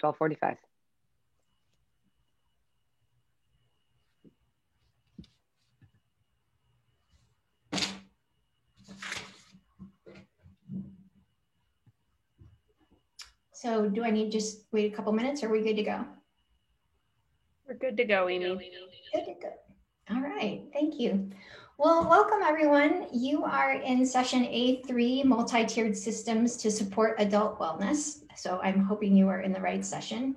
12:45. So do I need to just wait a couple minutes or are we good to go? We're good to go, Amy. Good to go. All right, thank you. Well, welcome everyone. You are in session A3, multi-tiered systems to support adult wellness. So I'm hoping you are in the right session.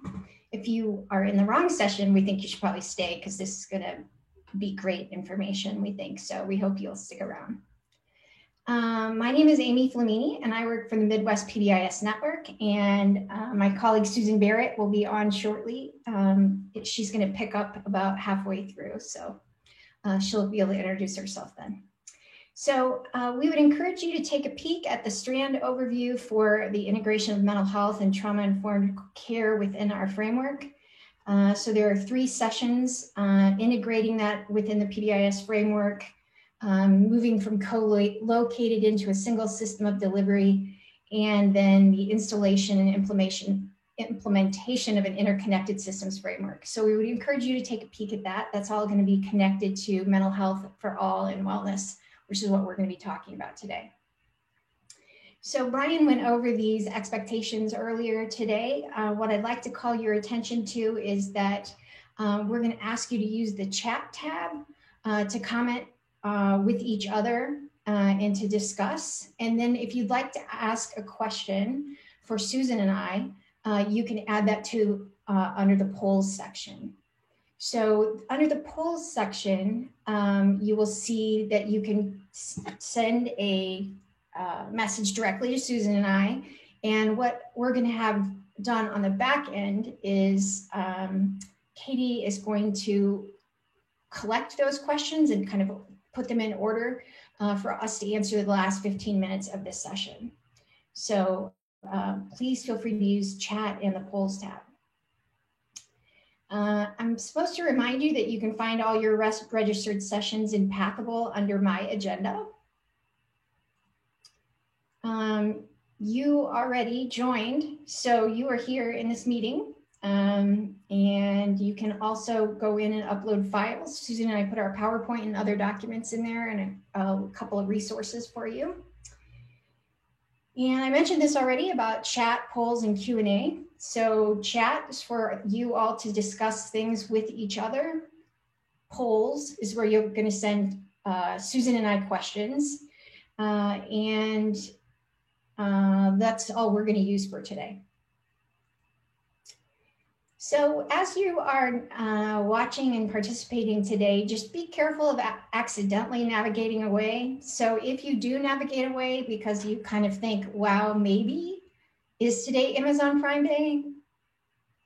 If you are in the wrong session, we think you should probably stay because this is gonna be great information, we think. So we hope you'll stick around. My name is Amy Flamini, and I work for the Midwest PBIS Network, and my colleague Susan Barrett will be on shortly. She's going to pick up about halfway through, so she'll be able to introduce herself then. So we would encourage you to take a peek at the STRAND overview for the integration of mental health and trauma-informed care within our framework. So there are 3 sessions integrating that within the PBIS framework, moving from co-located into a single system of delivery, and then the installation and implementation of an interconnected systems framework. So we would encourage you to take a peek at that. That's all going to be connected to mental health for all and wellness, which is what we're going to be talking about today. So Brian went over these expectations earlier today. What I'd like to call your attention to is that we're going to ask you to use the chat tab to comment with each other and to discuss. And then if you'd like to ask a question for Susan and I, you can add that to under the polls section. So under the polls section, you will see that you can send a message directly to Susan and I. And what we're going to have done on the back end is Katie is going to collect those questions and kind of put them in order for us to answer the last 15 minutes of this session. So please feel free to use chat and the polls tab. I'm supposed to remind you that you can find all your registered sessions in Pathable under My Agenda. You already joined, so you are here in this meeting. And you can also go in and upload files. Susan and I put our PowerPoint and other documents in there and a couple of resources for you. And I mentioned this already about chat, polls, and Q&A. So chat is for you all to discuss things with each other. Polls is where you're going to send Susan and I questions. That's all we're going to use for today. So as you are watching and participating today, just be careful of accidentally navigating away. So if you do navigate away because you kind of think, wow, maybe, is today Amazon Prime Day?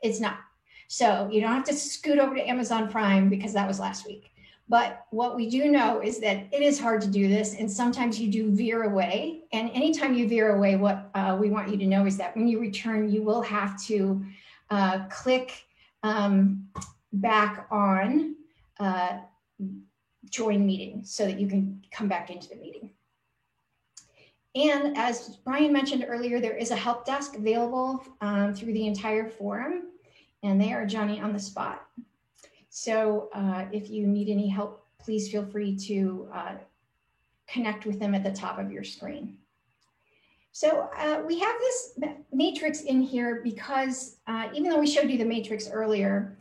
It's not. So you don't have to scoot over to Amazon Prime because that was last week. But what we do know is that it is hard to do this, and sometimes you do veer away. And anytime you veer away, what we want you to know is that when you return, you will have to click back on join meeting so that you can come back into the meeting. And as Brian mentioned earlier, there is a help desk available through the entire forum, and they are Johnny on the spot. So if you need any help, please feel free to connect with them at the top of your screen. So we have this matrix in here because even though we showed you the matrix earlier,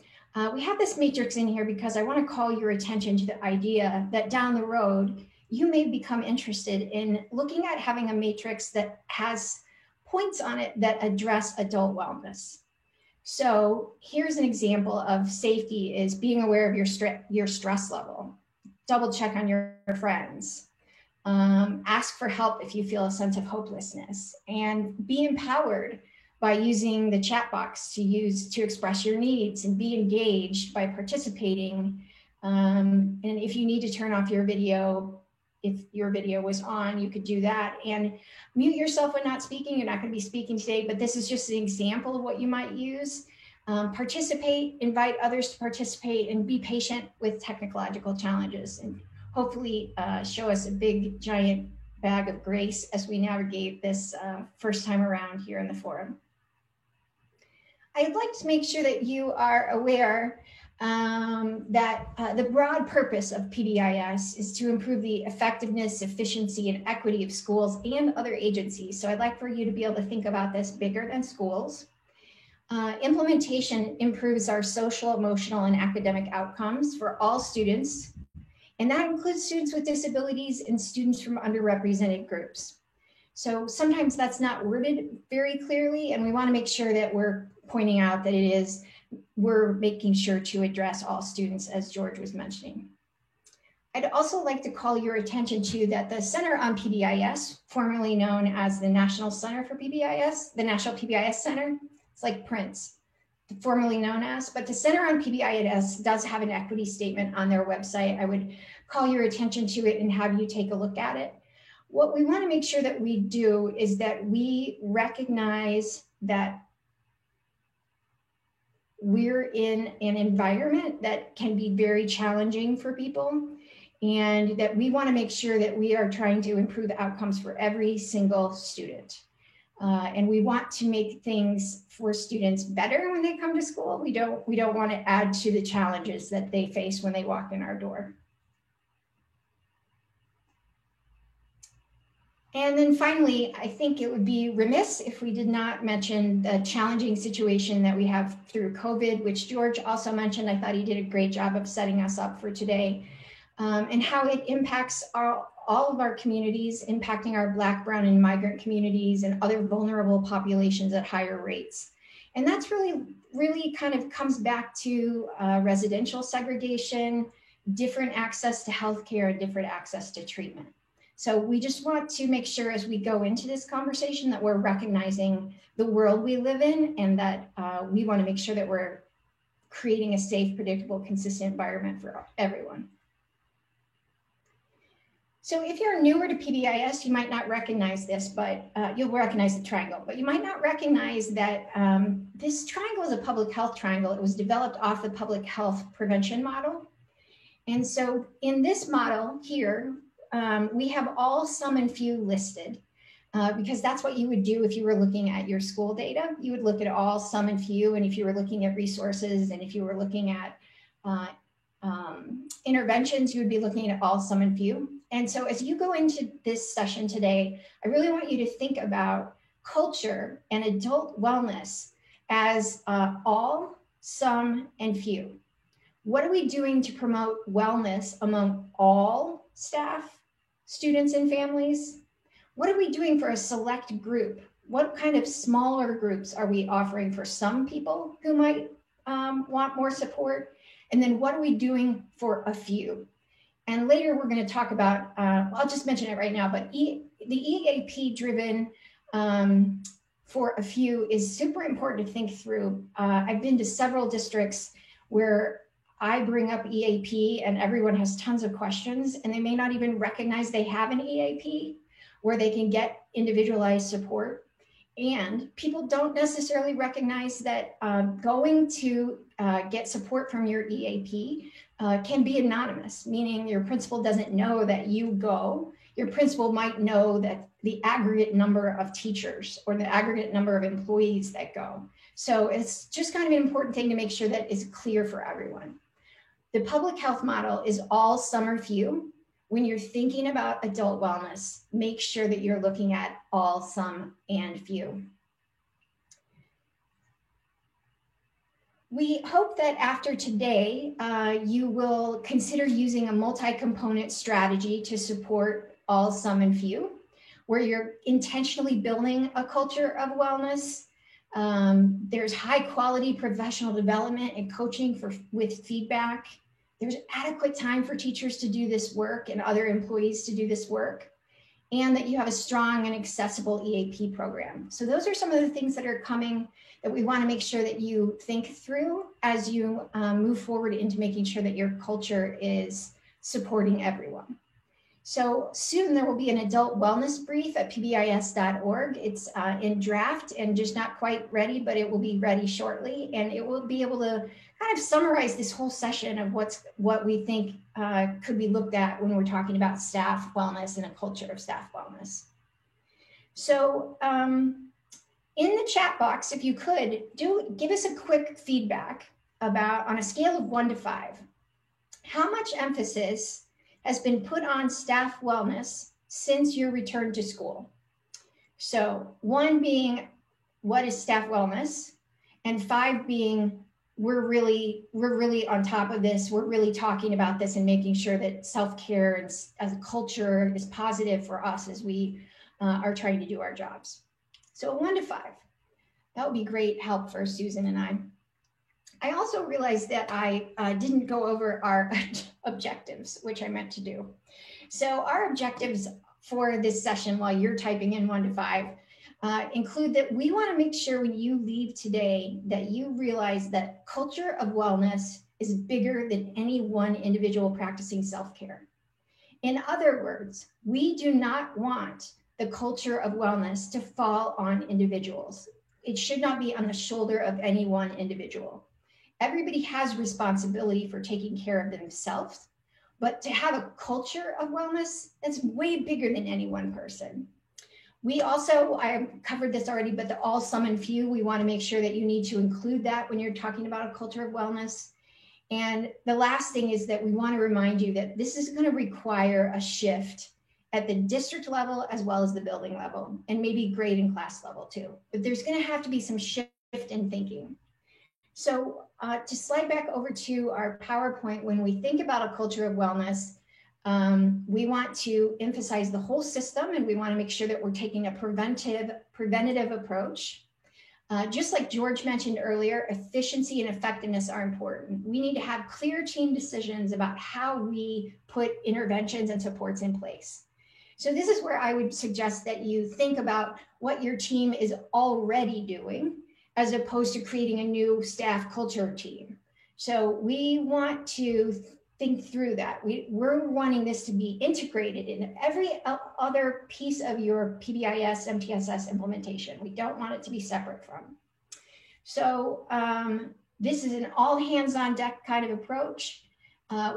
we have this matrix in here because I want to call your attention to the idea that down the road, you may become interested in looking at having a matrix that has points on it that address adult wellness. So here's an example of safety is being aware of your stress level, double check on your friends. Ask for help if you feel a sense of hopelessness, and be empowered by using the chat box to express your needs and be engaged by participating. And if you need to turn off your video, if your video was on, you could do that, and mute yourself when not speaking. You're not going to be speaking today, but this is just an example of what you might use. Participate, invite others to participate, and be patient with technological challenges. And hopefully show us a big, giant bag of grace as we navigate this first time around here in the forum. I'd like to make sure that you are aware that the broad purpose of PBIS is to improve the effectiveness, efficiency, and equity of schools and other agencies. So I'd like for you to be able to think about this bigger than schools. Implementation improves our social, emotional, and academic outcomes for all students, and that includes students with disabilities and students from underrepresented groups. So sometimes that's not worded very clearly, and we want to make sure that we're pointing out that we're making sure to address all students, as George was mentioning. I'd also like to call your attention to that the Center on PBIS, formerly known as the National Center for PBIS, the National PBIS Center, it's like Prince, formerly known as, but the Center on PBIS does have an equity statement on their website. I would call your attention to it and have you take a look at it. What we want to make sure that we do is that we recognize that we're in an environment that can be very challenging for people, and that we want to make sure that we are trying to improve outcomes for every single student. And we want to make things for students better when they come to school. We don't want to add to the challenges that they face when they walk in our door. And then finally, I think it would be remiss if we did not mention the challenging situation that we have through COVID, which George also mentioned. I thought he did a great job of setting us up for today, and how it impacts all of our communities, impacting our Black, Brown, and migrant communities and other vulnerable populations at higher rates. And that's really kind of comes back to residential segregation, different access to healthcare, and different access to treatment. So we just want to make sure as we go into this conversation that we're recognizing the world we live in, and that we want to make sure that we're creating a safe, predictable, consistent environment for everyone. So if you're newer to PBIS, you might not recognize this, but you'll recognize the triangle, but you might not recognize that this triangle is a public health triangle. It was developed off the public health prevention model. And so in this model here, we have all, some, and few listed, because that's what you would do if you were looking at your school data. You would look at all, some, and few, and if you were looking at resources, and if you were looking at interventions, you would be looking at all, some, and few. And so as you go into this session today, I really want you to think about culture and adult wellness as all, some, and few. What are we doing to promote wellness among all staff, students, and families? What are we doing for a select group? What kind of smaller groups are we offering for some people who might want more support? And then what are we doing for a few? And later we're going to talk about, I'll just mention it right now, but the EAP driven for a few is super important to think through. I've been to several districts where I bring up EAP and everyone has tons of questions, and they may not even recognize they have an EAP where they can get individualized support. And people don't necessarily recognize that going to get support from your EAP can be anonymous, meaning your principal doesn't know that you go. Your principal might know that the aggregate number of teachers or the aggregate number of employees that go. So it's just kind of an important thing to make sure that is clear for everyone. The public health model is all, some, or few. When you're thinking about adult wellness, make sure that you're looking at all, some, and few. We hope that after today, you will consider using a multi-component strategy to support all, some, and few, where you're intentionally building a culture of wellness. There's high quality professional development and coaching with feedback. There's adequate time for teachers to do this work and other employees to do this work, and that you have a strong and accessible EAP program. So those are some of the things that are coming that we want to make sure that you think through as you move forward into making sure that your culture is supporting everyone. So soon there will be an adult wellness brief at pbis.org. It's in draft and just not quite ready, but it will be ready shortly. And it will be able to kind of summarize this whole session of what we think could be looked at when we're talking about staff wellness and a culture of staff wellness. So In the chat box, if you could, give us a quick feedback about, on a scale of 1 to 5, how much emphasis has been put on staff wellness since your return to school? So 1 being, what is staff wellness? And 5 being, we're really on top of this. We're really talking about this and making sure that self-care as a culture is positive for us as we are trying to do our jobs. So 1 to 5, that would be great help for Susan and I. I also realized that I didn't go over our objectives, which I meant to do. So our objectives for this session, while you're typing in 1 to 5, include that we want to make sure when you leave today that you realize that culture of wellness is bigger than any one individual practicing self-care. In other words, we do not want the culture of wellness to fall on individuals. It should not be on the shoulder of any one individual. Everybody has responsibility for taking care of themselves, but to have a culture of wellness, that's way bigger than any one person. We also, I covered this already, but the all, some, and few, we want to make sure that you need to include that when you're talking about a culture of wellness. And the last thing is that we want to remind you that this is going to require a shift at the district level as well as the building level, and maybe grade and class level too. But there's going to have to be some shift in thinking. So to slide back over to our PowerPoint, when we think about a culture of wellness, we want to emphasize the whole system, and we want to make sure that we're taking a preventative approach. Just like George mentioned earlier, efficiency and effectiveness are important. We need to have clear team decisions about how we put interventions and supports in place. So this is where I would suggest that you think about what your team is already doing, as opposed to creating a new staff culture team. So we want to think through that. We're wanting this to be integrated in every other piece of your PBIS, MTSS implementation. We don't want it to be separate from. So this is an all hands on deck kind of approach.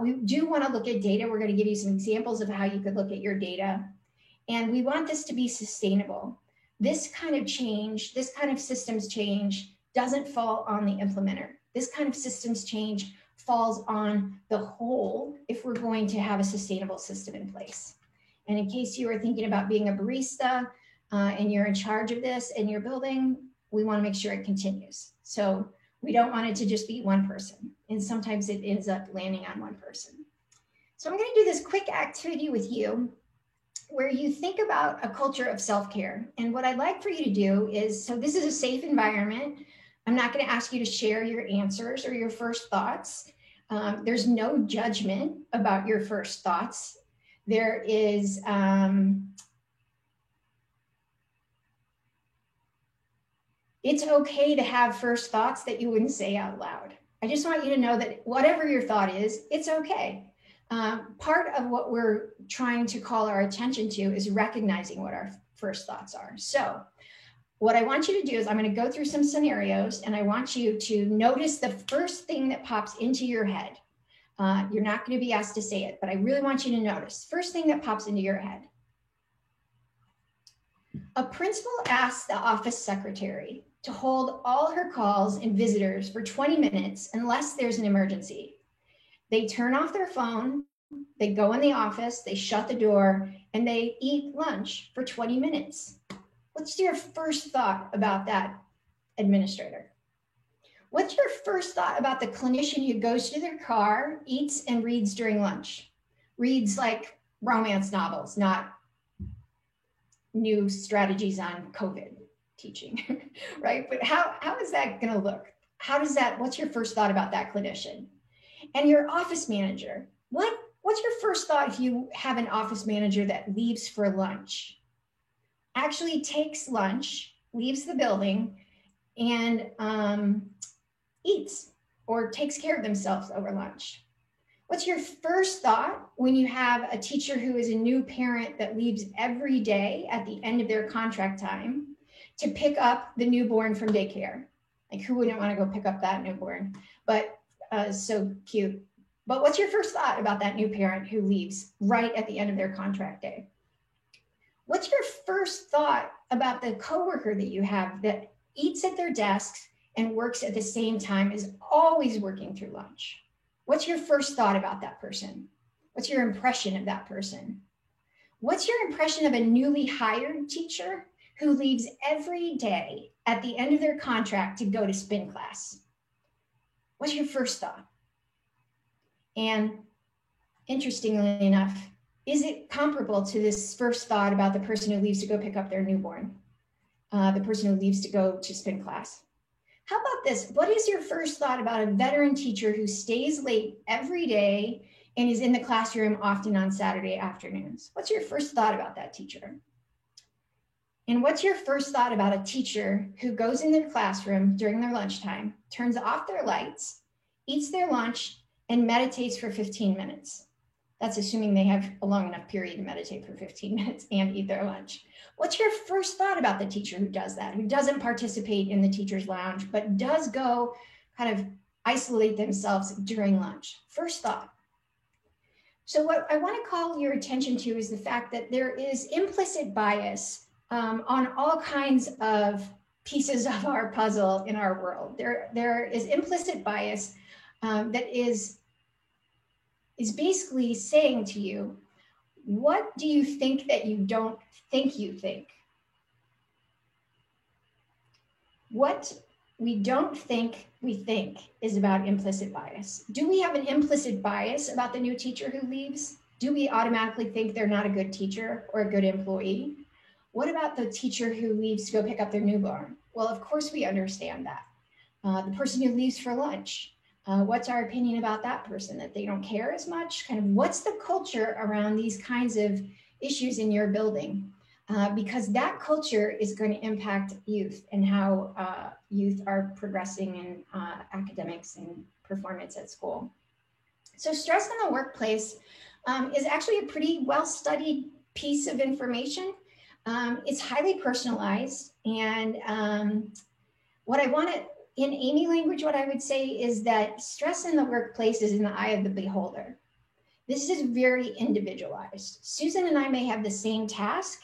We do want to look at data. We're going to give you some examples of how you could look at your data. And we want this to be sustainable. This kind of change, this kind of systems change doesn't fall on the implementer. This kind of systems change falls on the whole if we're going to have a sustainable system in place. And in case you are thinking about being a barista and you're in charge of this in your building, we want to make sure it continues. So we don't want it to just be one person. And sometimes it ends up landing on one person. So I'm going to do this quick activity with you where you think about a culture of self-care. And what I'd like for you to do is, so this is a safe environment. I'm not going to ask you to share your answers or your first thoughts. There's no judgment about your first thoughts. There is, it's okay to have first thoughts that you wouldn't say out loud. I just want you to know that whatever your thought is, it's okay. Part of what we're trying to call our attention to is recognizing what our first thoughts are. So what I want you to do is I'm going to go through some scenarios, and I want you to notice the first thing that pops into your head. You're not going to be asked to say it, but I really want you to notice first thing that pops into your head. A principal asks the office secretary to hold all her calls and visitors for 20 minutes unless there's an emergency. They turn off their phone, they go in the office, they shut the door, and they eat lunch for 20 minutes. What's your first thought about that administrator? What's your first thought about the clinician who goes to their car, eats, and reads during lunch? Reads like romance novels, not new strategies on COVID teaching, right? But how is that going to look? What's your first thought about that clinician? And your office manager, what's your first thought if you have an office manager that leaves for lunch? Actually takes lunch, leaves the building, and eats or takes care of themselves over lunch. What's your first thought when you have a teacher who is a new parent that leaves every day at the end of their contract time to pick up the newborn from daycare? Like, who wouldn't want to go pick up that newborn? But so cute. But what's your first thought about that new parent who leaves right at the end of their contract day? What's your first thought about the coworker that you have that eats at their desks, and works at the same time is always working through lunch? What's your first thought about that person? What's your impression of that person? What's your impression of a newly hired teacher who leaves every day at the end of their contract to go to spin class? What's your first thought? And interestingly enough, is it comparable to this first thought about the person who leaves to go pick up their newborn, the person who leaves to go to spin class? How about this? What is your first thought about a veteran teacher who stays late every day and is in the classroom often on Saturday afternoons? What's your first thought about that teacher? And what's your first thought about a teacher who goes in their classroom during their lunchtime, turns off their lights, eats their lunch, and meditates for 15 minutes? That's assuming they have a long enough period to meditate for 15 minutes and eat their lunch. What's your first thought about the teacher who does that, who doesn't participate in the teacher's lounge, but does go kind of isolate themselves during lunch? First thought. So what I want to call your attention to is the fact that there is implicit bias on all kinds of pieces of our puzzle in our world. There is implicit bias that is basically saying to you, what do you think that you don't think you think? What we don't think we think is about implicit bias. Do we have an implicit bias about the new teacher who leaves? Do we automatically think they're not a good teacher or a good employee? What about the teacher who leaves to go pick up their newborn? Well, of course we understand that. The person who leaves for lunch, what's our opinion about that person? That they don't care as much? Kind of what's the culture around these kinds of issues in your building? Because that culture is going to impact youth and how youth are progressing in academics and performance at school. So stress in the workplace is actually a pretty well-studied piece of information. It's highly personalized. And what I want to, in Amy language, what I would say is that stress in the workplace is in the eye of the beholder. This is very individualized. Susan and I may have the same task,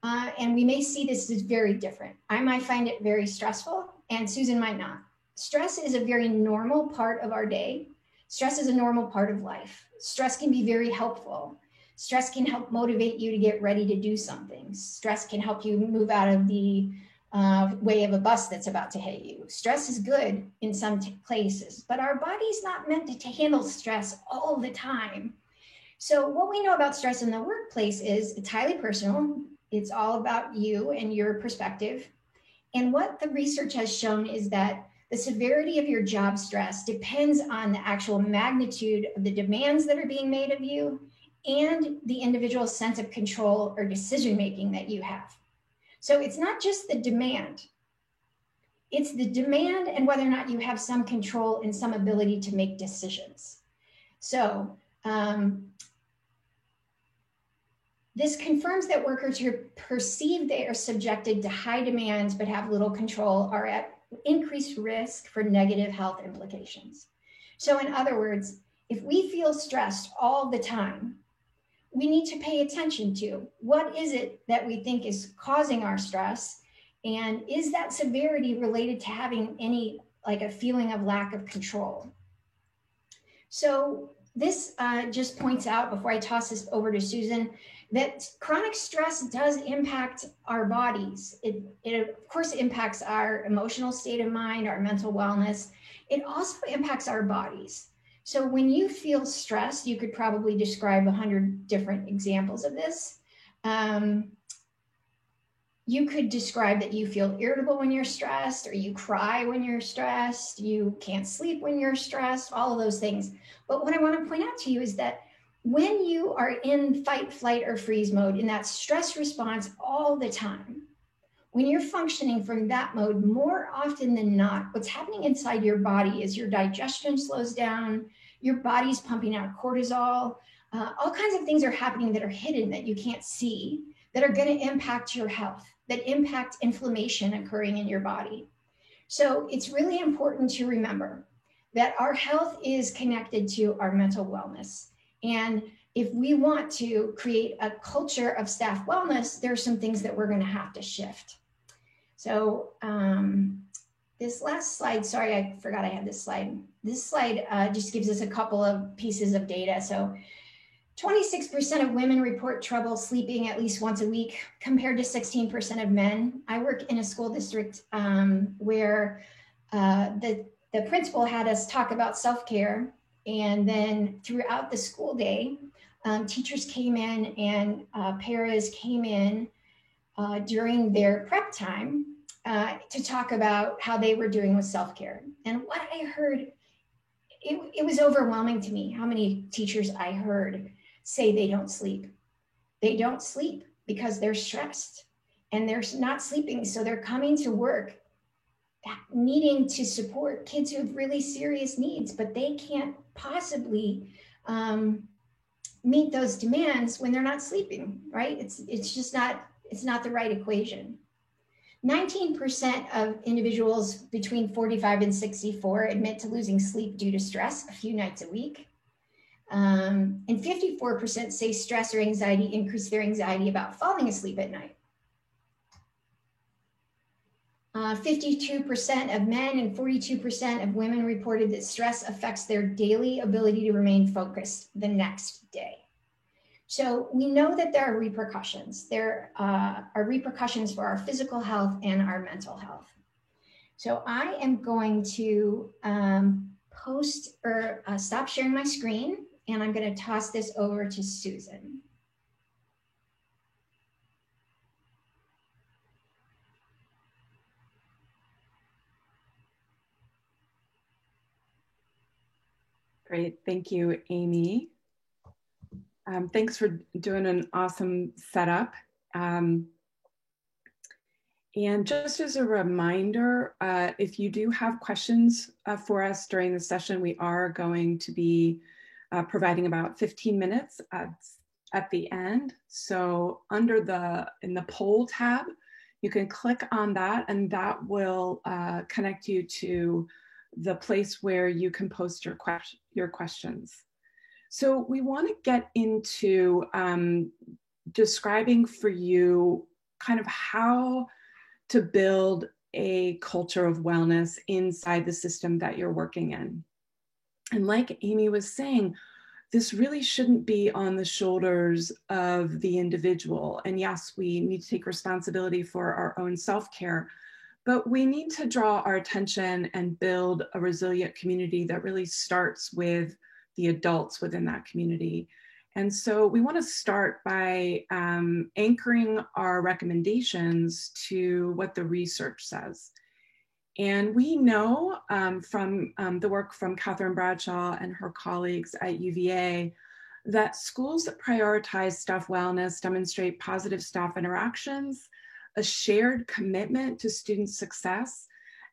and we may see this as very different. I might find it very stressful, and Susan might not. Stress is a very normal part of our day. Stress is a normal part of life. Stress can be very helpful. Stress can help motivate you to get ready to do something. Stress can help you move out of the way of a bus that's about to hit you. Stress is good in some places, but our body's not meant to handle stress all the time. So what we know about stress in the workplace is it's highly personal. It's all about you and your perspective. And what the research has shown is that the severity of your job stress depends on the actual magnitude of the demands that are being made of you and the individual sense of control or decision-making that you have. So it's not just the demand. It's the demand and whether or not you have some control and some ability to make decisions. So this confirms that workers who perceive they are subjected to high demands but have little control are at increased risk for negative health implications. So in other words, if we feel stressed all the time, we need to pay attention to what is it that we think is causing our stress, and is that severity related to having any, like a feeling of lack of control? So this just points out, before I toss this over to Susan, that chronic stress does impact our bodies. It of course impacts our emotional state of mind, our mental wellness. It also impacts our bodies. So when you feel stressed, you could probably describe 100 different examples of this. You could describe that you feel irritable when you're stressed, or you cry when you're stressed, you can't sleep when you're stressed, all of those things. But what I want to point out to you is that when you are in fight, flight, or freeze mode, in that stress response all the time, when you're functioning from that mode, more often than not, what's happening inside your body is your digestion slows down, your body's pumping out cortisol, all kinds of things are happening that are hidden that you can't see, that are going to impact your health, that impact inflammation occurring in your body. So it's really important to remember that our health is connected to our mental wellness. And if we want to create a culture of staff wellness, there are some things that we're going to have to shift. So this last slide, sorry, I forgot I had this slide. This slide just gives us a couple of pieces of data. So 26% of women report trouble sleeping at least once a week, compared to 16% of men. I work in a school district where the principal had us talk about self-care, and then throughout the school day, teachers came in and paras came in during their prep time to talk about how they were doing with self-care. And what I heard, it was overwhelming to me how many teachers I heard say they don't sleep. They don't sleep because they're stressed and they're not sleeping. So they're coming to work needing to support kids who have really serious needs, but they can't possibly meet those demands when they're not sleeping, right? It's just not, it's not the right equation. 19% of individuals between 45 and 64 admit to losing sleep due to stress a few nights a week. And 54% say stress or anxiety increase their anxiety about falling asleep at night. 52% of men and 42% of women reported that stress affects their daily ability to remain focused the next day. So we know that there are repercussions. There are repercussions for our physical health and our mental health. So I am going to stop sharing my screen, and I'm going to toss this over to Susan. Great, thank you, Amy. Thanks for doing an awesome setup. And just as a reminder, if you do have questions for us during the session, we are going to be providing about 15 minutes at the end. So in the poll tab, you can click on that and that will connect you to the place where you can post your questions. So we want to get into describing for you kind of how to build a culture of wellness inside the system that you're working in. And like Amy was saying, this really shouldn't be on the shoulders of the individual. And yes, we need to take responsibility for our own self-care, but we need to draw our attention and build a resilient community that really starts with the adults within that community. And so we want to start by anchoring our recommendations to what the research says. And we know from the work from Catherine Bradshaw and her colleagues at UVA that schools that prioritize staff wellness demonstrate positive staff interactions, a shared commitment to student success,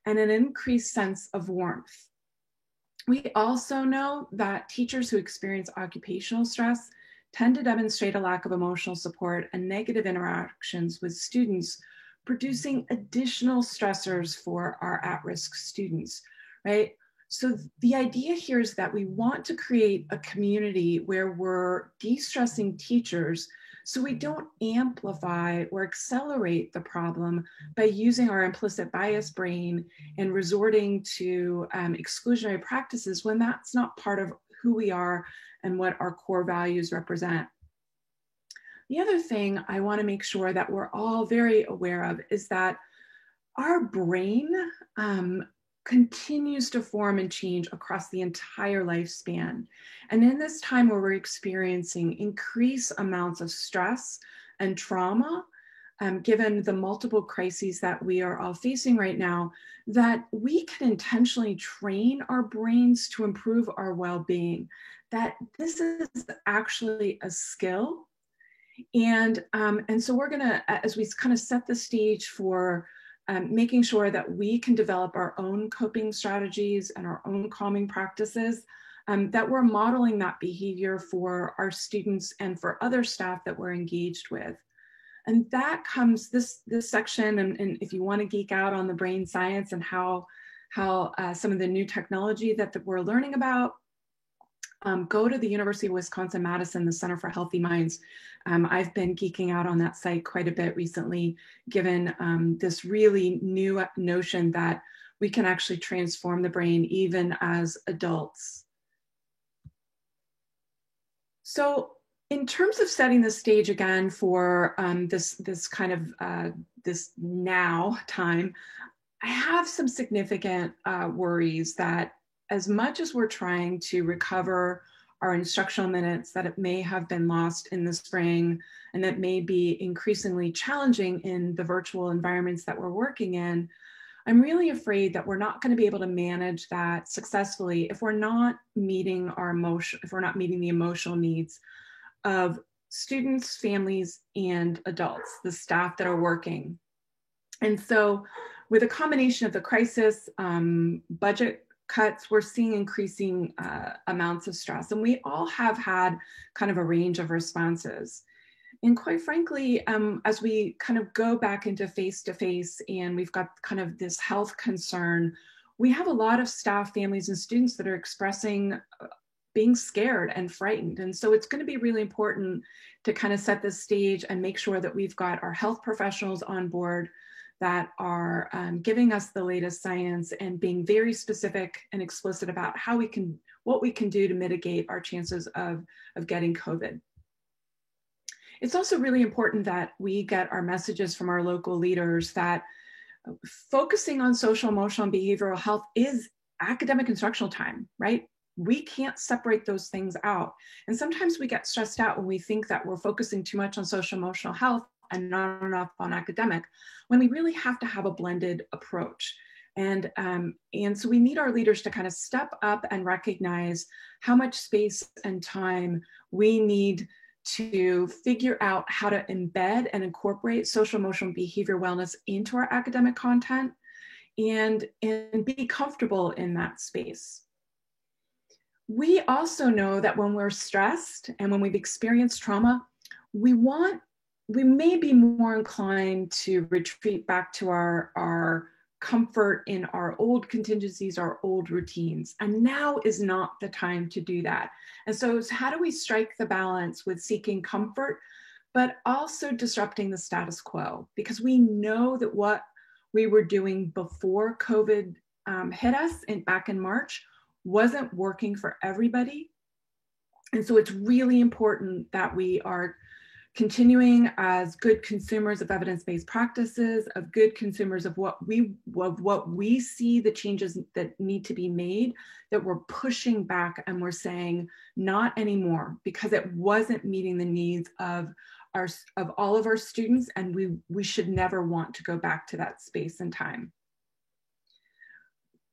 and an increased sense of warmth. We also know that teachers who experience occupational stress tend to demonstrate a lack of emotional support and negative interactions with students, producing additional stressors for our at-risk students, right? So the idea here is that we want to create a community where we're de-stressing teachers so we don't amplify or accelerate the problem by using our implicit bias brain and resorting to exclusionary practices when that's not part of who we are and what our core values represent. The other thing I want to make sure that we're all very aware of is that our brain continues to form and change across the entire lifespan. And in this time where we're experiencing increased amounts of stress and trauma, given the multiple crises that we are all facing right now, that we can intentionally train our brains to improve our well-being, that this is actually a skill. And so we're gonna, as we kind of set the stage for making sure that we can develop our own coping strategies and our own calming practices, that we're modeling that behavior for our students and for other staff that we're engaged with. And that comes, this section, and if you want to geek out on the brain science and how some of the new technology that we're learning about, go to the University of Wisconsin-Madison, the Center for Healthy Minds. I've been geeking out on that site quite a bit recently, given this really new notion that we can actually transform the brain even as adults. So in terms of setting the stage again for this kind of this now time, I have some significant worries that as much as we're trying to recover our instructional minutes that it may have been lost in the spring and that may be increasingly challenging in the virtual environments that we're working in, I'm really afraid that we're not going to be able to manage that successfully if we're not meeting the emotional needs of students, families, and adults, the staff that are working. And so with a combination of the crisis, budget cuts, we're seeing increasing amounts of stress. And we all have had kind of a range of responses. And quite frankly, as we kind of go back into face-to-face and we've got kind of this health concern, we have a lot of staff, families, and students that are expressing being scared and frightened. And so it's going to be really important to kind of set the stage and make sure that we've got our health professionals on board that are giving us the latest science and being very specific and explicit about what we can do to mitigate our chances of getting COVID. It's also really important that we get our messages from our local leaders that focusing on social, emotional, and behavioral health is academic instructional time, right? We can't separate those things out. And sometimes we get stressed out when we think that we're focusing too much on social, emotional health and not enough on academic, when we really have to have a blended approach. And so we need our leaders to kind of step up and recognize how much space and time we need to figure out how to embed and incorporate social, emotional, and behavior wellness into our academic content and be comfortable in that space. We also know that when we're stressed and when we've experienced trauma, we may be more inclined to retreat back to our comfort in our old contingencies, our old routines. And now is not the time to do that. And so how do we strike the balance with seeking comfort, but also disrupting the status quo? Because we know that what we were doing before COVID hit us back in March wasn't working for everybody. And so it's really important that we are continuing as good consumers of evidence-based practices, of good consumers of what we see the changes that need to be made, that we're pushing back and we're saying not anymore because it wasn't meeting the needs of all of our students, and we should never want to go back to that space and time.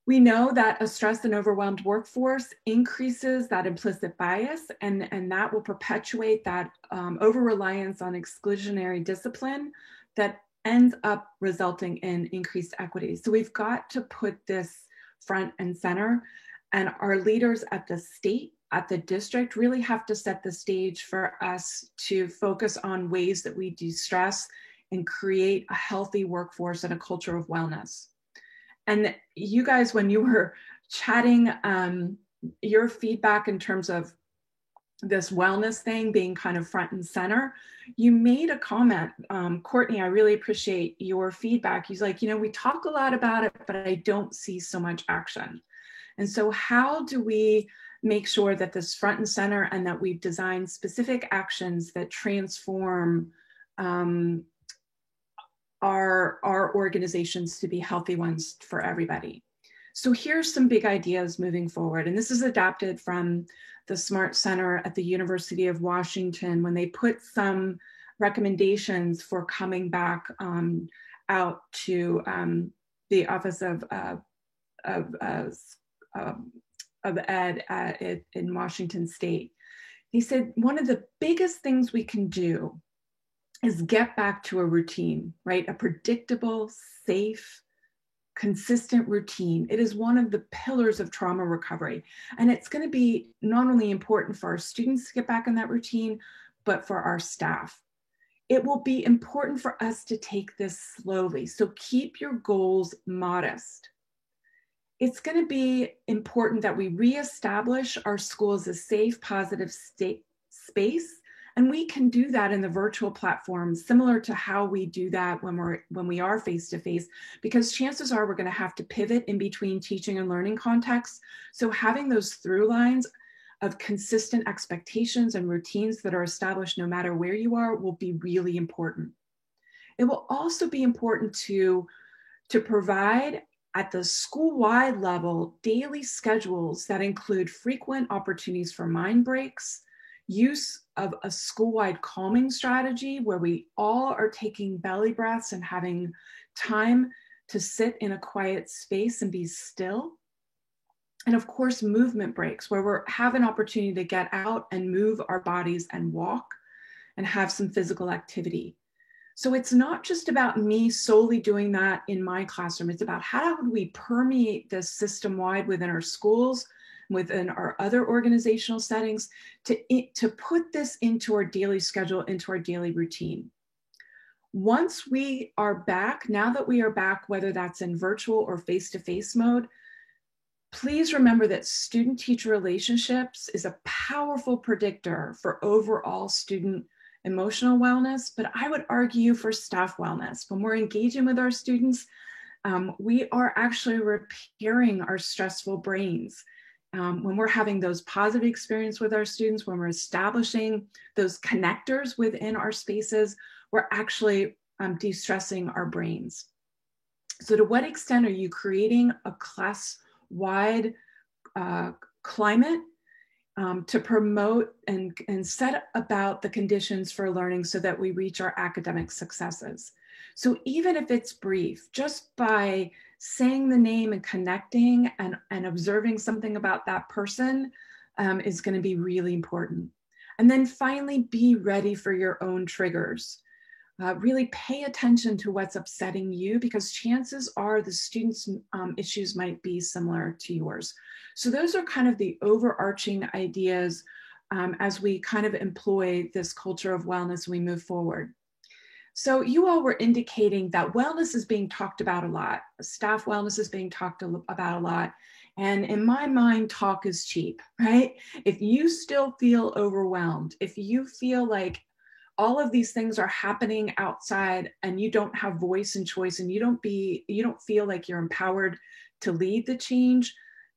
We know that a stressed and overwhelmed workforce increases that implicit bias, and that will perpetuate that over-reliance on exclusionary discipline that ends up resulting in increased equity. So we've got to put this front and center, and our leaders at the state, at the district, really have to set the stage for us to focus on ways that we de-stress and create a healthy workforce and a culture of wellness. And you guys, when you were chatting, your feedback in terms of this wellness thing being kind of front and center, you made a comment, Courtney, I really appreciate your feedback. He's like, we talk a lot about it, but I don't see so much action. And so how do we make sure that this front and center and that we've designed specific actions that transform our organizations to be healthy ones for everybody? So here's some big ideas moving forward. And this is adapted from the SMART Center at the University of Washington when they put some recommendations for coming back out to the Office of Ed in Washington State. He said, one of the biggest things we can do is get back to a routine, right? A predictable, safe, consistent routine. It is one of the pillars of trauma recovery. And it's going to be not only important for our students to get back in that routine, but for our staff. It will be important for us to take this slowly. So keep your goals modest. it's going to be important that we reestablish our school as a safe, positive space. And we can do that in the virtual platform, similar to how we do that when we are face-to-face, because chances are we're going to have to pivot in between teaching and learning contexts. So having those through lines of consistent expectations and routines that are established no matter where you are will be really important. It will also be important to provide at the school-wide level daily schedules that include frequent opportunities for mind breaks, use of a school-wide calming strategy where we all are taking belly breaths and having time to sit in a quiet space and be still. And of course, movement breaks where we have an opportunity to get out and move our bodies and walk and have some physical activity. So it's not just about me solely doing that in my classroom. It's about how would we permeate this system-wide within our schools, within our other organizational settings, to put this into our daily schedule, into our daily routine. Once we are back, now that we are back, whether that's in virtual or face-to-face mode, please remember that student-teacher relationships is a powerful predictor for overall student emotional wellness, but I would argue for staff wellness. When we're engaging with our students, we are actually repairing our stressful brains. When we're having those positive experiences with our students, when we're establishing those connectors within our spaces, we're actually de-stressing our brains. So to what extent are you creating a class-wide climate to promote and set about the conditions for learning so that we reach our academic successes? So even if it's brief, just by saying the name and connecting and observing something about that person is going to be really important. And then finally, be ready for your own triggers. Really pay attention to what's upsetting you, because chances are the students' issues might be similar to yours. So those are kind of the overarching ideas as we kind of employ this culture of wellness and we move forward. So you all were indicating that wellness is being talked about a lot. Staff wellness is being talked about a lot. And in my mind, talk is cheap, right? If you still feel overwhelmed, if you feel like all of these things are happening outside and you don't have voice and choice and you don't feel like you're empowered to lead the change,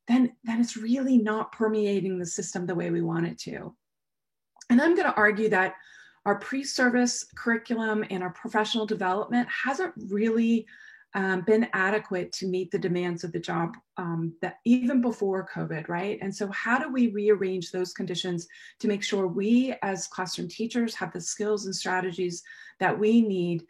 then it's really not permeating the system the way we want it to. And I'm going to argue that our pre-service curriculum and our professional development hasn't really been adequate to meet the demands of the job that even before COVID, right? And so how do we rearrange those conditions to make sure we as classroom teachers have the skills and strategies that we need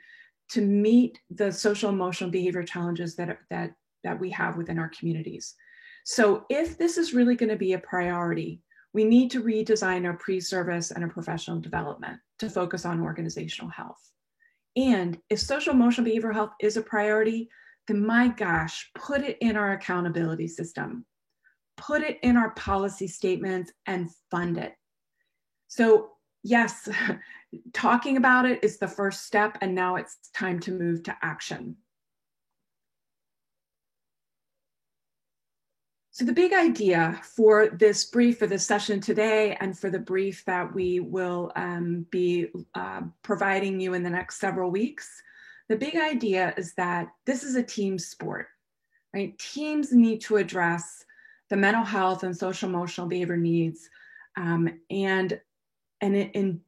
to meet the social, emotional, behavior challenges that we have within our communities? So if this is really going to be a priority, we need to redesign our pre-service and our professional development to focus on organizational health. And if social emotional behavioral health is a priority, then my gosh, put it in our accountability system, put it in our policy statements and fund it. So yes, talking about it is the first step, and now it's time to move to action. So the big idea for this brief, for this session today, and for the brief that we will be providing you in the next several weeks, the big idea is that this is a team sport, right? Teams need to address the mental health and social emotional behavior needs, and in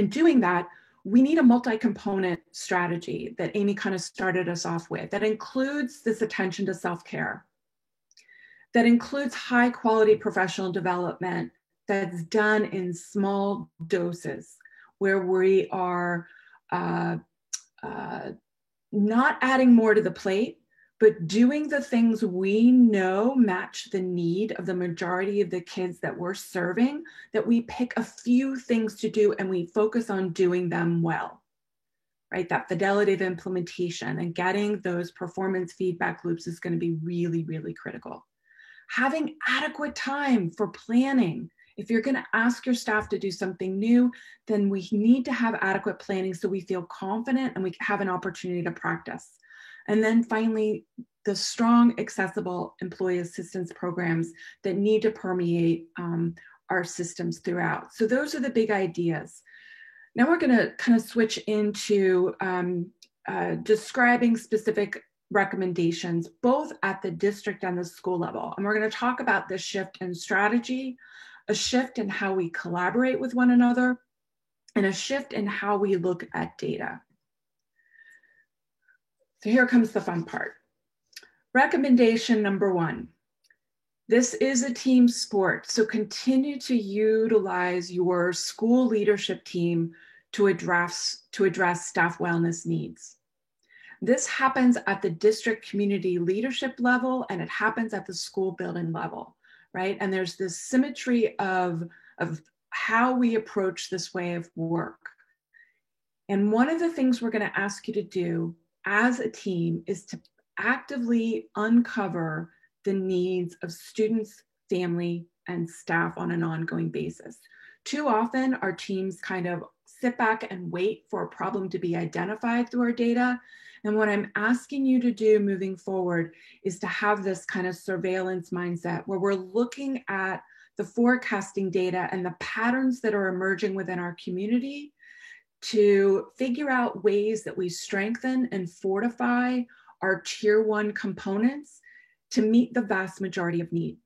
doing that, we need a multi-component strategy that Amy kind of started us off with, that includes this attention to self-care, that includes high quality professional development that's done in small doses, where we are not adding more to the plate, but doing the things we know match the need of the majority of the kids that we're serving, that we pick a few things to do and we focus on doing them well, right? That fidelity of implementation and getting those performance feedback loops is going to be really, really critical. Having adequate time for planning. If you're going to ask your staff to do something new, then we need to have adequate planning so we feel confident and we have an opportunity to practice. And then finally, the strong, accessible employee assistance programs that need to permeate our systems throughout. So those are the big ideas. Now we're going to kind of switch into describing specific recommendations, both at the district and the school level. And we're going to talk about the shift in strategy, a shift in how we collaborate with one another, and a shift in how we look at data. So here comes the fun part. Recommendation number 1. This is a team sport, so continue to utilize your school leadership team to address staff wellness needs. This happens at the district community leadership level, and it happens at the school building level, right? And there's this symmetry of how we approach this way of work. And one of the things we're going to ask you to do as a team is to actively uncover the needs of students, family, and staff on an ongoing basis. Too often, our teams kind of sit back and wait for a problem to be identified through our data. And what I'm asking you to do moving forward is to have this kind of surveillance mindset where we're looking at the forecasting data and the patterns that are emerging within our community to figure out ways that we strengthen and fortify our tier 1 components to meet the vast majority of need.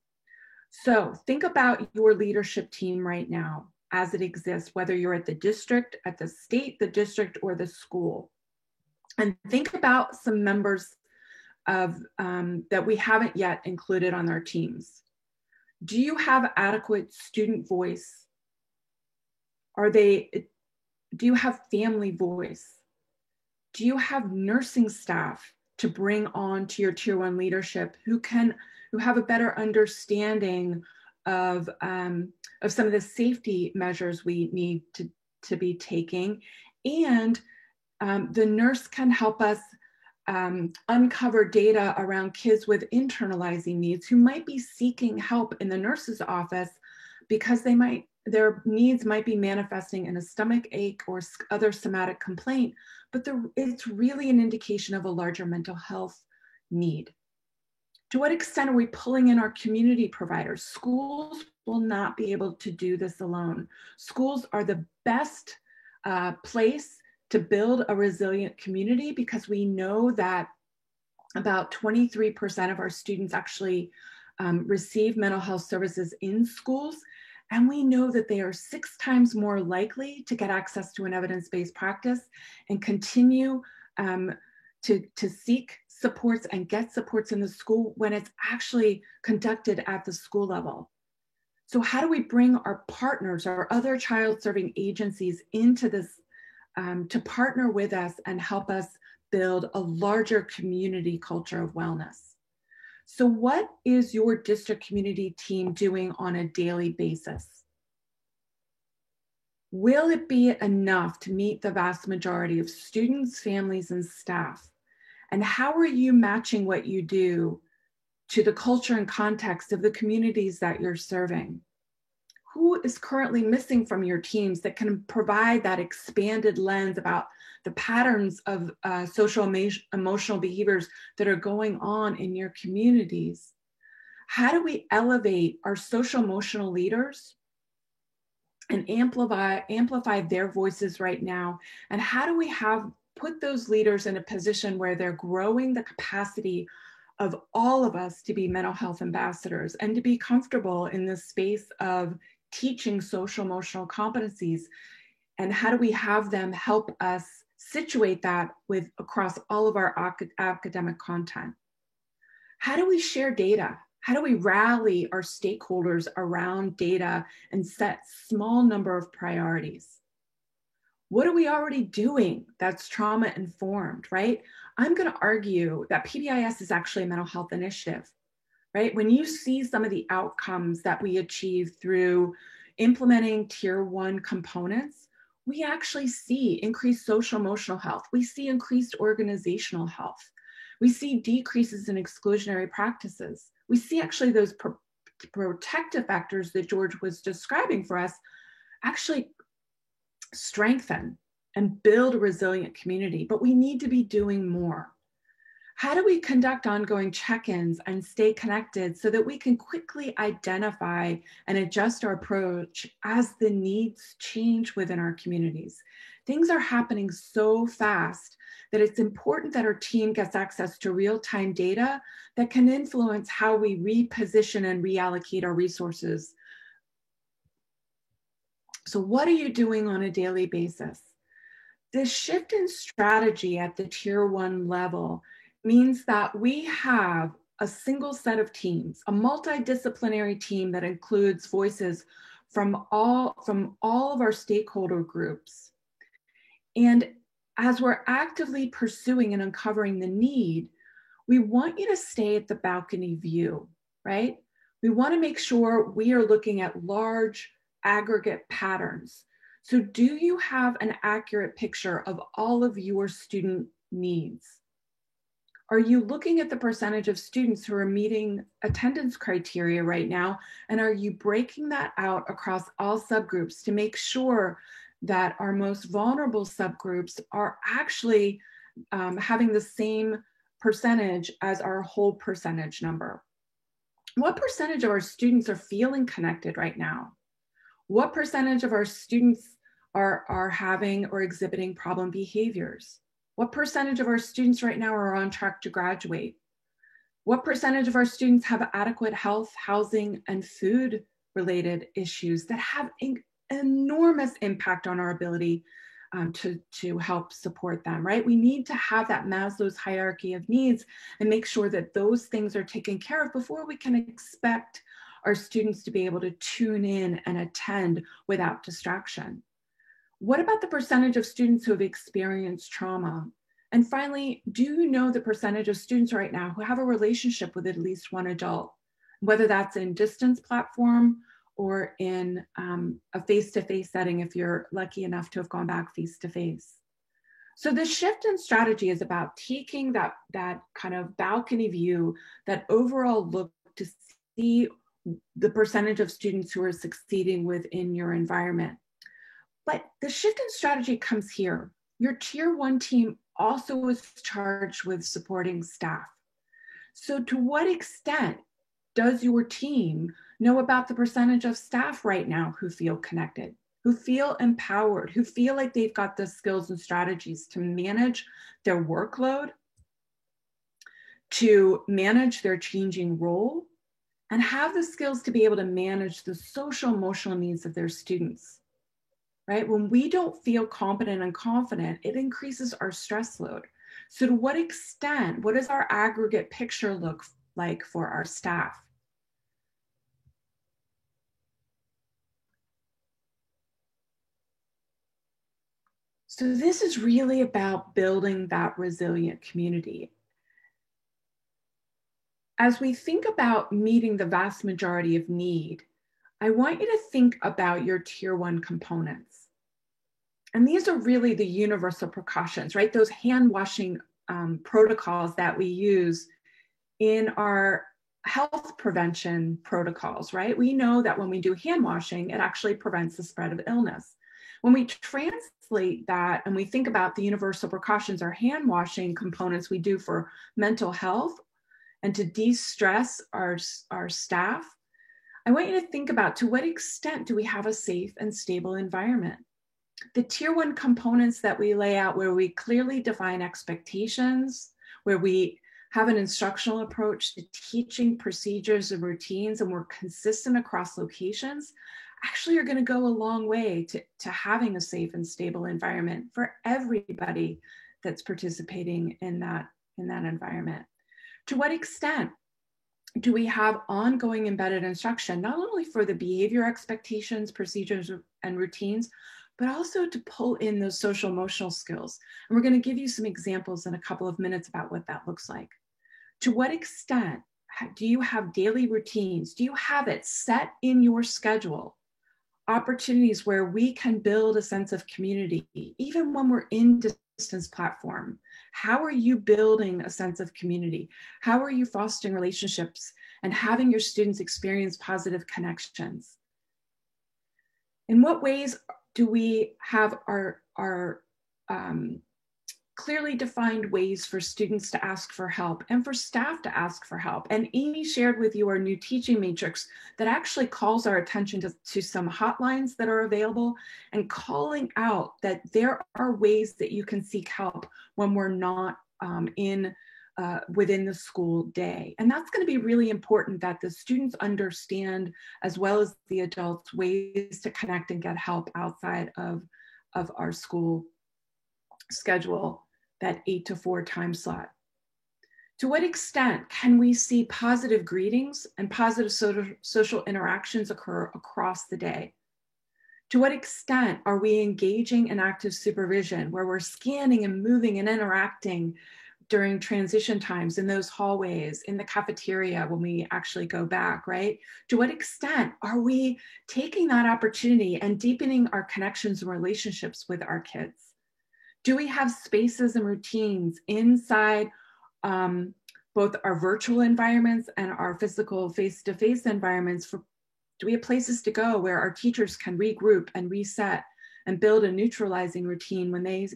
So think about your leadership team right now as it exists, whether you're at the district, at the state, the district, or the school. And think about some members of that we haven't yet included on our teams. Do you have adequate student voice? Do you have family voice? Do you have nursing staff to bring on to your tier 1 leadership who have a better understanding of some of the safety measures we need to be taking? And the nurse can help us uncover data around kids with internalizing needs who might be seeking help in the nurse's office because their needs might be manifesting in a stomach ache or other somatic complaint, but it's really an indication of a larger mental health need. To what extent are we pulling in our community providers? Schools will not be able to do this alone. Schools are the best place to build a resilient community because we know that about 23% of our students actually receive mental health services in schools. And we know that they are 6 times more likely to get access to an evidence-based practice and continue to seek supports and get supports in the school when it's actually conducted at the school level. So how do we bring our partners, our other child-serving agencies into this to partner with us and help us build a larger community culture of wellness? So what is your district community team doing on a daily basis? Will it be enough to meet the vast majority of students, families, and staff? And how are you matching what you do to the culture and context of the communities that you're serving? Who is currently missing from your teams that can provide that expanded lens about the patterns of social emotional behaviors that are going on in your communities? How do we elevate our social emotional leaders and amplify their voices right now? And how do we put those leaders in a position where they're growing the capacity of all of us to be mental health ambassadors and to be comfortable in the space of teaching social emotional competencies? And how do we have them help us situate that across all of our academic content? How do we share data? How do we rally our stakeholders around data and set small number of priorities? What are we already doing that's trauma informed, right? I'm going to argue that PBIS is actually a mental health initiative, right? When you see some of the outcomes that we achieve through implementing tier 1 components, we actually see increased social emotional health. We see increased organizational health. We see decreases in exclusionary practices. We see actually those protective factors that George was describing for us actually strengthen and build a resilient community, but we need to be doing more. How do we conduct ongoing check-ins and stay connected so that we can quickly identify and adjust our approach as the needs change within our communities? Things are happening so fast that it's important that our team gets access to real-time data that can influence how we reposition and reallocate our resources. So what are you doing on a daily basis? The shift in strategy at the tier 1 level means that we have a single set of teams, a multidisciplinary team that includes voices from all of our stakeholder groups. And as we're actively pursuing and uncovering the need, we want you to stay at the balcony view, right? We want to make sure we are looking at large aggregate patterns. So do you have an accurate picture of all of your student needs? Are you looking at the percentage of students who are meeting attendance criteria right now? And are you breaking that out across all subgroups to make sure that our most vulnerable subgroups are actually having the same percentage as our whole percentage number? What percentage of our students are feeling connected right now? What percentage of our students are having or exhibiting problem behaviors? What percentage of our students right now are on track to graduate? What percentage of our students have adequate health, housing, and food related issues that have an enormous impact on our ability to help support them, right? We need to have that Maslow's hierarchy of needs and make sure that those things are taken care of before we can expect our students to be able to tune in and attend without distraction. What about the percentage of students who have experienced trauma? And finally, do you know the percentage of students right now who have a relationship with at least one adult, whether that's in distance platform or in a face-to-face setting if you're lucky enough to have gone back face-to-face? So the shift in strategy is about taking that kind of balcony view, that overall look to see the percentage of students who are succeeding within your environment. But the shift in strategy comes here. Your tier 1 team also is charged with supporting staff. So to what extent does your team know about the percentage of staff right now who feel connected, who feel empowered, who feel like they've got the skills and strategies to manage their workload, to manage their changing role, and have the skills to be able to manage the social emotional needs of their students? Right? When we don't feel competent and confident, it increases our stress load. So to what extent, what does our aggregate picture look like for our staff? So this is really about building that resilient community. As we think about meeting the vast majority of need, I want you to think about your tier 1 components. And these are really the universal precautions, right? Those hand washing protocols that we use in our health prevention protocols, right? We know that when we do hand washing, it actually prevents the spread of illness. When we translate that and we think about the universal precautions or hand washing components we do for mental health and to de-stress our staff, I want you to think about, to what extent do we have a safe and stable environment? The tier 1 components that we lay out, where we clearly define expectations, where we have an instructional approach to teaching procedures and routines, and we're consistent across locations, actually are going to go a long way to having a safe and stable environment for everybody that's participating in that environment. To what extent do we have ongoing embedded instruction, not only for the behavior expectations, procedures, and routines, but also to pull in those social emotional skills? And we're going to give you some examples in a couple of minutes about what that looks like. To what extent do you have daily routines? Do you have it set in your schedule? Opportunities where we can build a sense of community, even when we're in distance platform. How are you building a sense of community? How are you fostering relationships and having your students experience positive connections? In what ways do we have our clearly defined ways for students to ask for help and for staff to ask for help. And Amy shared with you our new teaching matrix that actually calls our attention to some hotlines that are available and calling out that there are ways that you can seek help when we're not within the school day. And that's going to be really important that the students understand, as well as the adults, ways to connect and get help outside of our school schedule, that 8 to 4 time slot. To what extent can we see positive greetings and positive social interactions occur across the day? To what extent are we engaging in active supervision, where we're scanning and moving and interacting during transition times in those hallways, in the cafeteria when we actually go back, right? To what extent are we taking that opportunity and deepening our connections and relationships with our kids? Do we have spaces and routines inside both our virtual environments and our physical face-to-face environments? Do we have places to go where our teachers can regroup and reset and build a neutralizing routine when they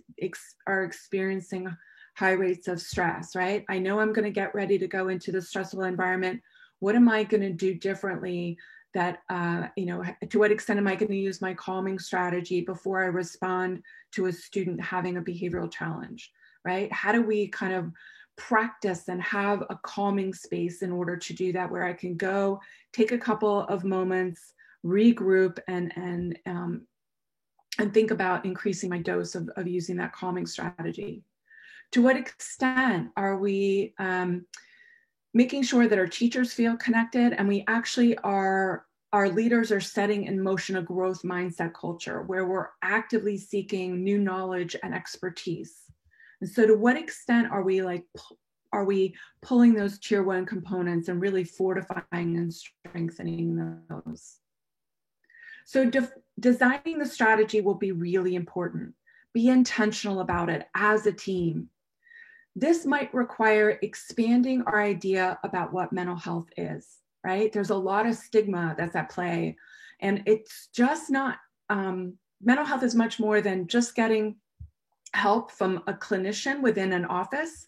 are experiencing high rates of stress, right? I know I'm going to get ready to go into the stressful environment. What am I going to do differently? That, to what extent am I going to use my calming strategy before I respond to a student having a behavioral challenge, right? How do we kind of practice and have a calming space in order to do that, where I can go take a couple of moments, regroup, and think about increasing my dose of using that calming strategy? To what extent are we making sure that our teachers feel connected, and we actually our leaders are setting in motion a growth mindset culture where we're actively seeking new knowledge and expertise? And so to what extent are we pulling those tier 1 components and really fortifying and strengthening those? So designing the strategy will be really important. Be intentional about it as a team. This might require expanding our idea about what mental health is, right? There's a lot of stigma that's at play, and it's just not, mental health is much more than just getting help from a clinician within an office.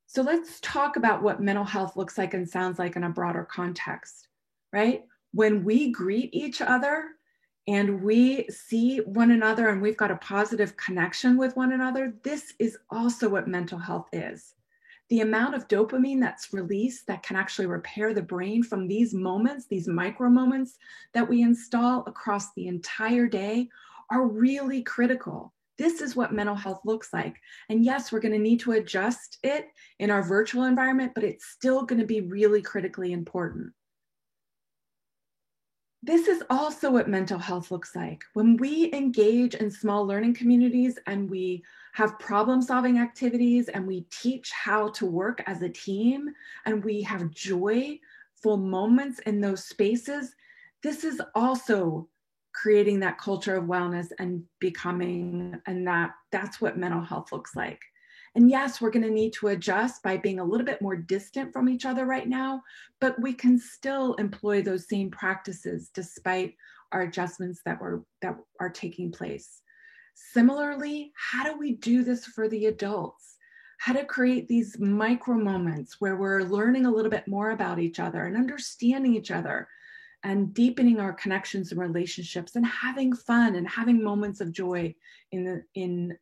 So let's talk about what mental health looks like and sounds like in a broader context, right? When we greet each other and we see one another and we've got a positive connection with one another, this is also what mental health is. The amount of dopamine that's released that can actually repair the brain from these moments, these micro moments that we install across the entire day, are really critical. This is what mental health looks like. And yes, we're going to need to adjust it in our virtual environment, but it's still going to be really critically important. This is also what mental health looks like. When we engage in small learning communities and we have problem-solving activities and we teach how to work as a team and we have joyful moments in those spaces, this is also creating that culture of wellness and becoming, and that's what mental health looks like. And yes, we're going to need to adjust by being a little bit more distant from each other right now, but we can still employ those same practices despite our adjustments that are taking place. Similarly, how do we do this for the adults? How to create these micro moments where we're learning a little bit more about each other and understanding each other and deepening our connections and relationships and having fun and having moments of joy in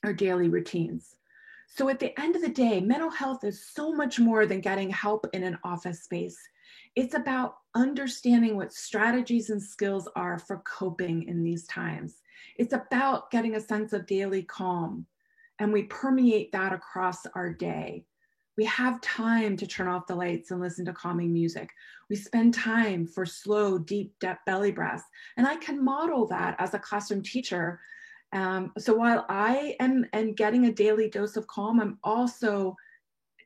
our daily routines. So at the end of the day, mental health is so much more than getting help in an office space. It's about understanding what strategies and skills are for coping in these times. It's about getting a sense of daily calm, and we permeate that across our day. We have time to turn off the lights and listen to calming music. We spend time for slow, deep belly breaths. And I can model that as a classroom teacher. So while I am getting a daily dose of calm, I'm also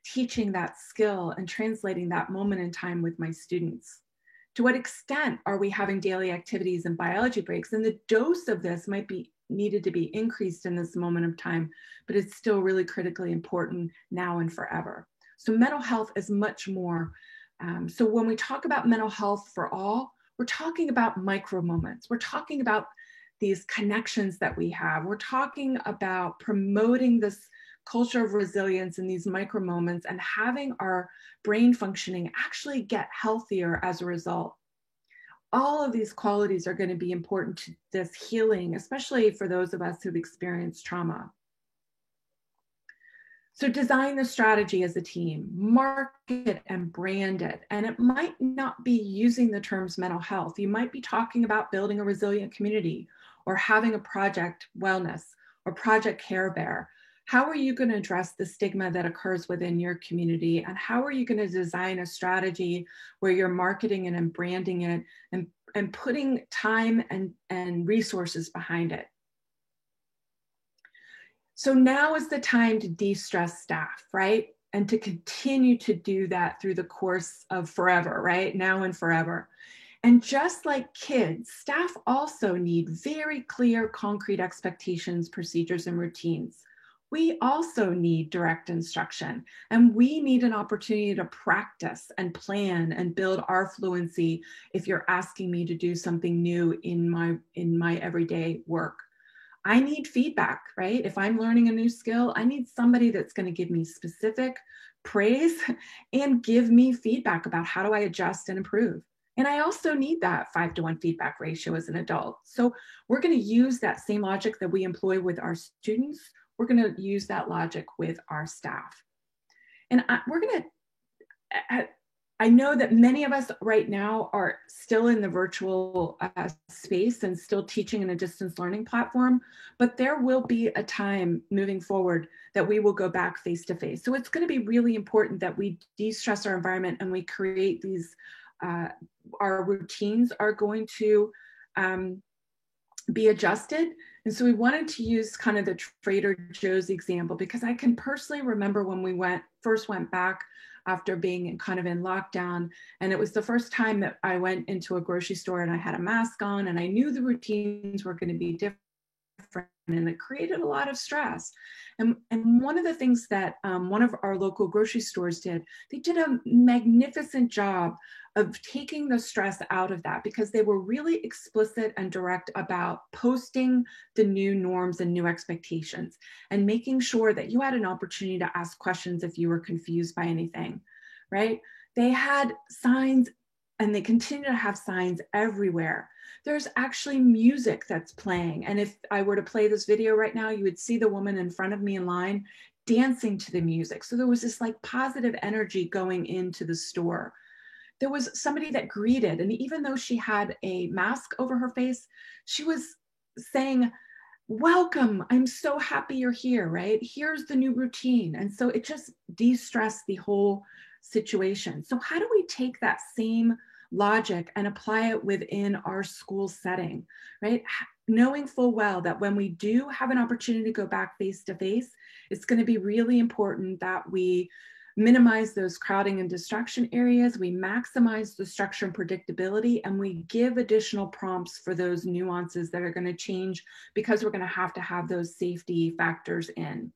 teaching that skill and translating that moment in time with my students. To what extent are we having daily activities and biology breaks? And the dose of this might be needed to be increased in this moment of time, but it's still really critically important now and forever. So mental health is much more. So when we talk about mental health for all, we're talking about micro moments. We're talking about these connections that we have. We're talking about promoting this culture of resilience in these micro moments and having our brain functioning actually get healthier as a result. All of these qualities are going to be important to this healing, especially for those of us who've experienced trauma. So design the strategy as a team, market and brand it. And it might not be using the terms mental health. You might be talking about building a resilient community or having a project wellness or project Care Bear. How are you going to address the stigma that occurs within your community? And how are you going to design a strategy where you're marketing it and branding it and putting time and resources behind it? So now is the time to de-stress staff, right? And to continue to do that through the course of forever, right? Now and forever. And just like kids, staff also need very clear, concrete expectations, procedures, and routines. We also need direct instruction, and we need an opportunity to practice and plan and build our fluency if you're asking me to do something new in my everyday work. I need feedback, right? If I'm learning a new skill, I need somebody that's going to give me specific praise and give me feedback about how do I adjust and improve. And I also need that 5-to-1 feedback ratio as an adult. So we're going to use that same logic that we employ with our students. We're going to use that logic with our staff. And we're going to, I know that many of us right now are still in the virtual space and still teaching in a distance learning platform, but there will be a time moving forward that we will go back face to face. So it's going to be really important that we de-stress our environment and we create these, our routines are going to be adjusted. And so we wanted to use kind of the Trader Joe's example, because I can personally remember when we first went back after being kind of in lockdown. And it was the first time that I went into a grocery store and I had a mask on and I knew the routines were going to be different, and it created a lot of stress. And one of the things that one of our local grocery stores did, they did a magnificent job of taking the stress out of that, because they were really explicit and direct about posting the new norms and new expectations and making sure that you had an opportunity to ask questions if you were confused by anything, right? They had signs, and they continue to have signs everywhere. There's actually music that's playing. And if I were to play this video right now, you would see the woman in front of me in line dancing to the music. So there was this like positive energy going into the store. There was somebody that greeted, and even though she had a mask over her face, she was saying, "Welcome, I'm so happy you're here," right? Here's the new routine. And so it just de-stressed the whole situation. So how do we take that same logic and apply it within our school setting, right? Knowing full well that when we do have an opportunity to go back face to face, it's going to be really important that we minimize those crowding and distraction areas, we maximize the structure and predictability, and we give additional prompts for those nuances that are going to change, because we're going to have those safety factors in.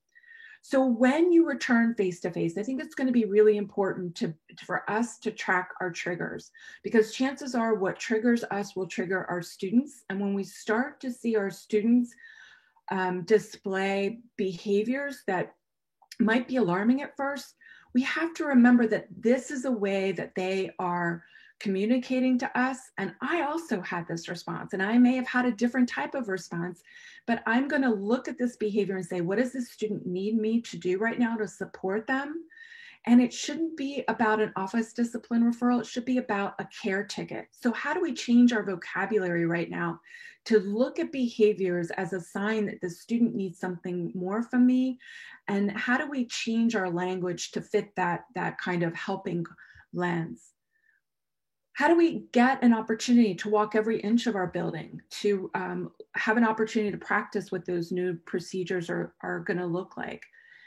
So when you return face-to-face, I think it's going to be really important for us to track our triggers, because chances are what triggers us will trigger our students. And when we start to see our students display behaviors that might be alarming at first, we have to remember that this is a way that they are communicating to us. And I also had this response, and I may have had a different type of response, but I'm going to look at this behavior and say, what does this student need me to do right now to support them? And it shouldn't be about an office discipline referral. It should be about a care ticket. So how do we change our vocabulary right now to look at behaviors as a sign that the student needs something more from me? And how do we change our language to fit that kind of helping lens? How do we get an opportunity to walk every inch of our building, to have an opportunity to practice what those new procedures are going to look like?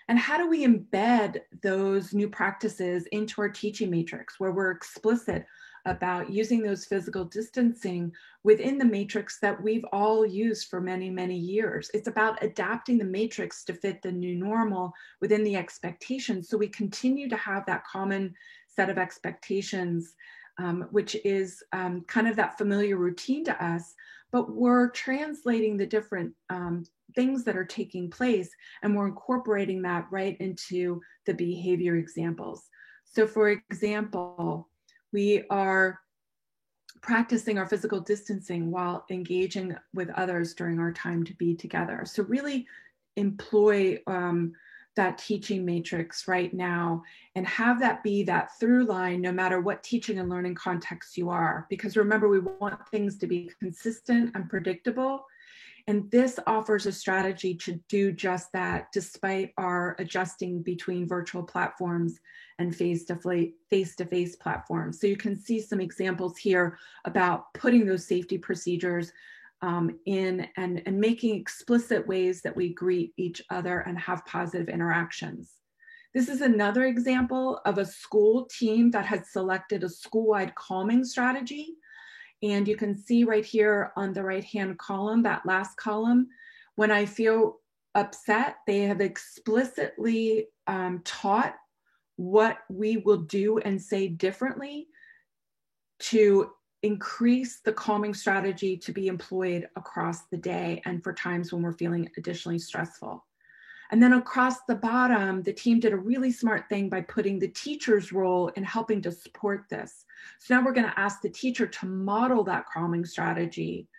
And how do we embed those new practices into our teaching matrix, where we're explicit about using those physical distancing within the matrix that we've all used for many, many years? It's about adapting the matrix to fit the new normal within the expectations, so we continue to have that common set of expectations, which is kind of that familiar routine to us, but we're translating the different things that are taking place, and we're incorporating that right into the behavior examples. So for example, we are practicing our physical distancing while engaging with others during our time to be together. So really employ that teaching matrix right now and have that be that through line no matter what teaching and learning context you are. Because remember, we want things to be consistent and predictable. And this offers a strategy to do just that, despite our adjusting between virtual platforms and face-to-face platforms. So you can see some examples here about putting those safety procedures in and making explicit ways that we greet each other and have positive interactions. This is another example of a school team that had selected a school-wide calming strategy. And you can see right here on the right-hand column, that last column, when I feel upset, they have explicitly taught what we will do and say differently to increase the calming strategy to be employed across the day and for times when we're feeling additionally stressful. And then across the bottom, the team did a really smart thing by putting the teacher's role in helping to support this. So now we're going to ask the teacher to model that calming strategy.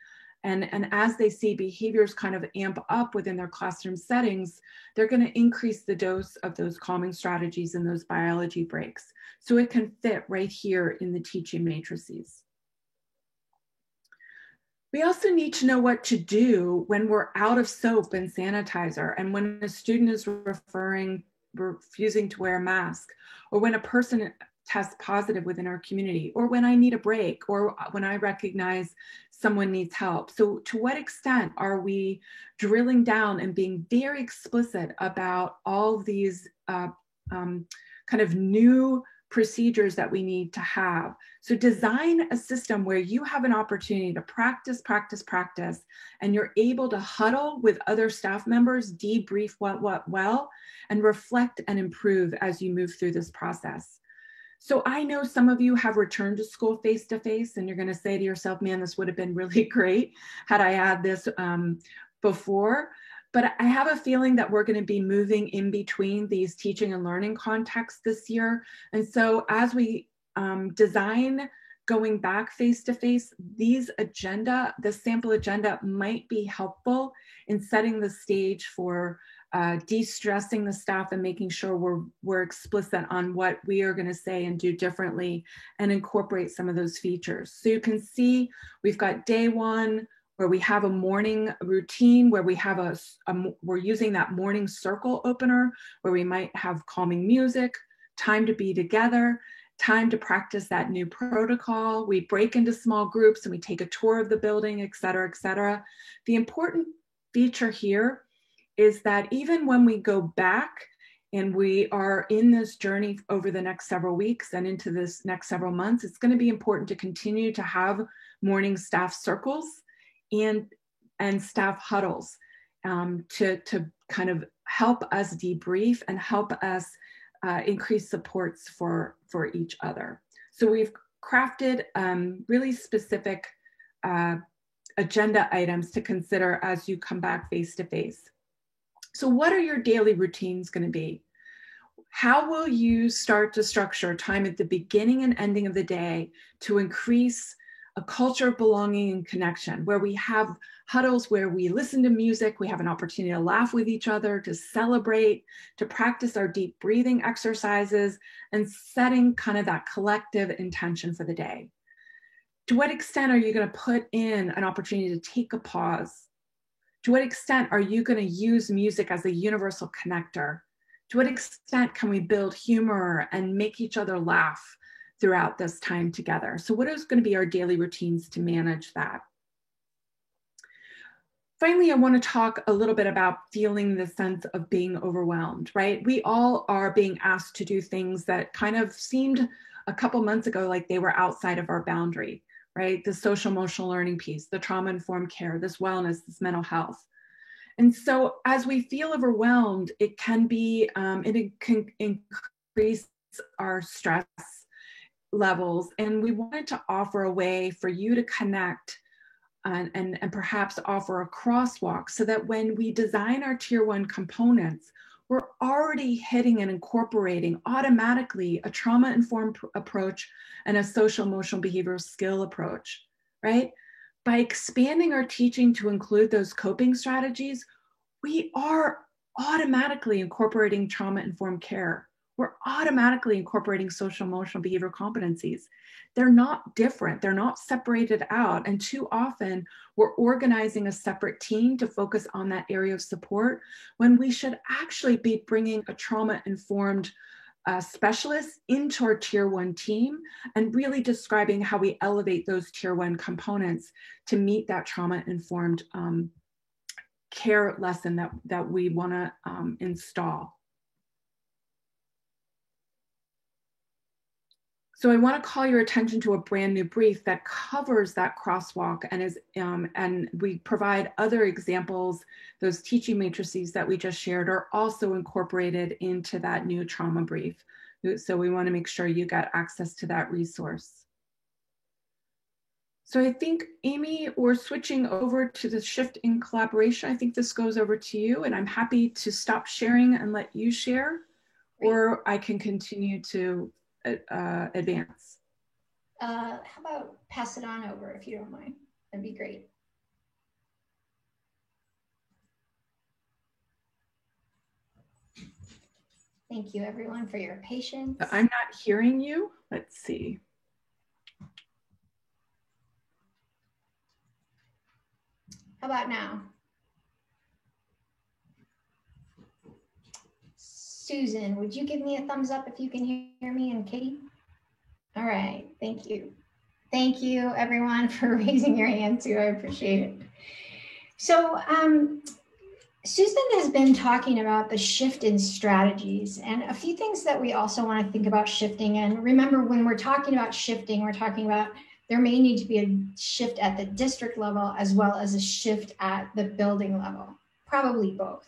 And as they see behaviors kind of amp up within their classroom settings, they're going to increase the dose of those calming strategies and those biology breaks. So it can fit right here in the teaching matrices. We also need to know what to do when we're out of soap and sanitizer, and when a student is refusing to wear a mask, or when a person tests positive within our community, or when I need a break, or when I recognize someone needs help. So to what extent are we drilling down and being very explicit about all of these kind of new procedures that we need to have? So design a system where you have an opportunity to practice, and you're able to huddle with other staff members, debrief what well, and reflect and improve as you move through this process. So I know some of you have returned to school face-to-face, and you're going to say to yourself, man, this would have been really great had I had this before. But I have a feeling that we're going to be moving in between these teaching and learning contexts this year. And so as we design going back face-to-face, this sample agenda might be helpful in setting the stage for de-stressing the staff and making sure we're explicit on what we are going to say and do differently and incorporate some of those features. So you can see we've got day one, where we have a morning routine, where we have we're using that morning circle opener, where we might have calming music, time to be together, time to practice that new protocol. We break into small groups and we take a tour of the building, et cetera, et cetera. The important feature here is that even when we go back and we are in this journey over the next several weeks and into this next several months, it's going to be important to continue to have morning staff circles and staff huddles to kind of help us debrief and help us increase supports for each other. So we've crafted really specific agenda items to consider as you come back face-to-face. So what are your daily routines going to be? How will you start to structure time at the beginning and ending of the day to increase a culture of belonging and connection, where we have huddles where we listen to music, we have an opportunity to laugh with each other, to celebrate, to practice our deep breathing exercises, and setting kind of that collective intention for the day? To what extent are you going to put in an opportunity to take a pause? To what extent are you going to use music as a universal connector? To what extent can we build humor and make each other laugh throughout this time together? So what is going to be our daily routines to manage that? Finally, I want to talk a little bit about feeling the sense of being overwhelmed, right? We all are being asked to do things that kind of seemed a couple months ago like they were outside of our boundary, right? The social emotional learning piece, the trauma-informed care, this wellness, this mental health. And so as we feel overwhelmed, it can increase our stress levels. And we wanted to offer a way for you to connect and perhaps offer a crosswalk so that when we design our tier 1 components, we're already hitting and incorporating automatically a trauma-informed approach and a social emotional behavioral skill approach, right? By expanding our teaching to include those coping strategies, we are automatically incorporating trauma-informed care. We're automatically incorporating social emotional behavioral competencies. They're not different, they're not separated out. And too often we're organizing a separate team to focus on that area of support when we should actually be bringing a trauma-informed specialist into our tier 1 team and really describing how we elevate those tier 1 components to meet that trauma-informed care lesson that we want to install. So I want to call your attention to a brand new brief that covers that crosswalk and we provide other examples. Those teaching matrices that we just shared are also incorporated into that new trauma brief. So we want to make sure you get access to that resource. So I think, Amy, we're switching over to the shift in collaboration. I think this goes over to you, and I'm happy to stop sharing and let you share, or I can continue to advance. How about pass it on over if you don't mind? That'd be great. Thank you everyone for your patience. I'm not hearing you. Let's see. How about now? Susan, would you give me a thumbs up if you can hear me, and Katie? All right, thank you. Thank you everyone for raising your hand too, I appreciate it. So Susan has been talking about the shift in strategies and a few things that we also want to think about shifting. And remember, when we're talking about shifting, we're talking about there may need to be a shift at the district level as well as a shift at the building level, probably both.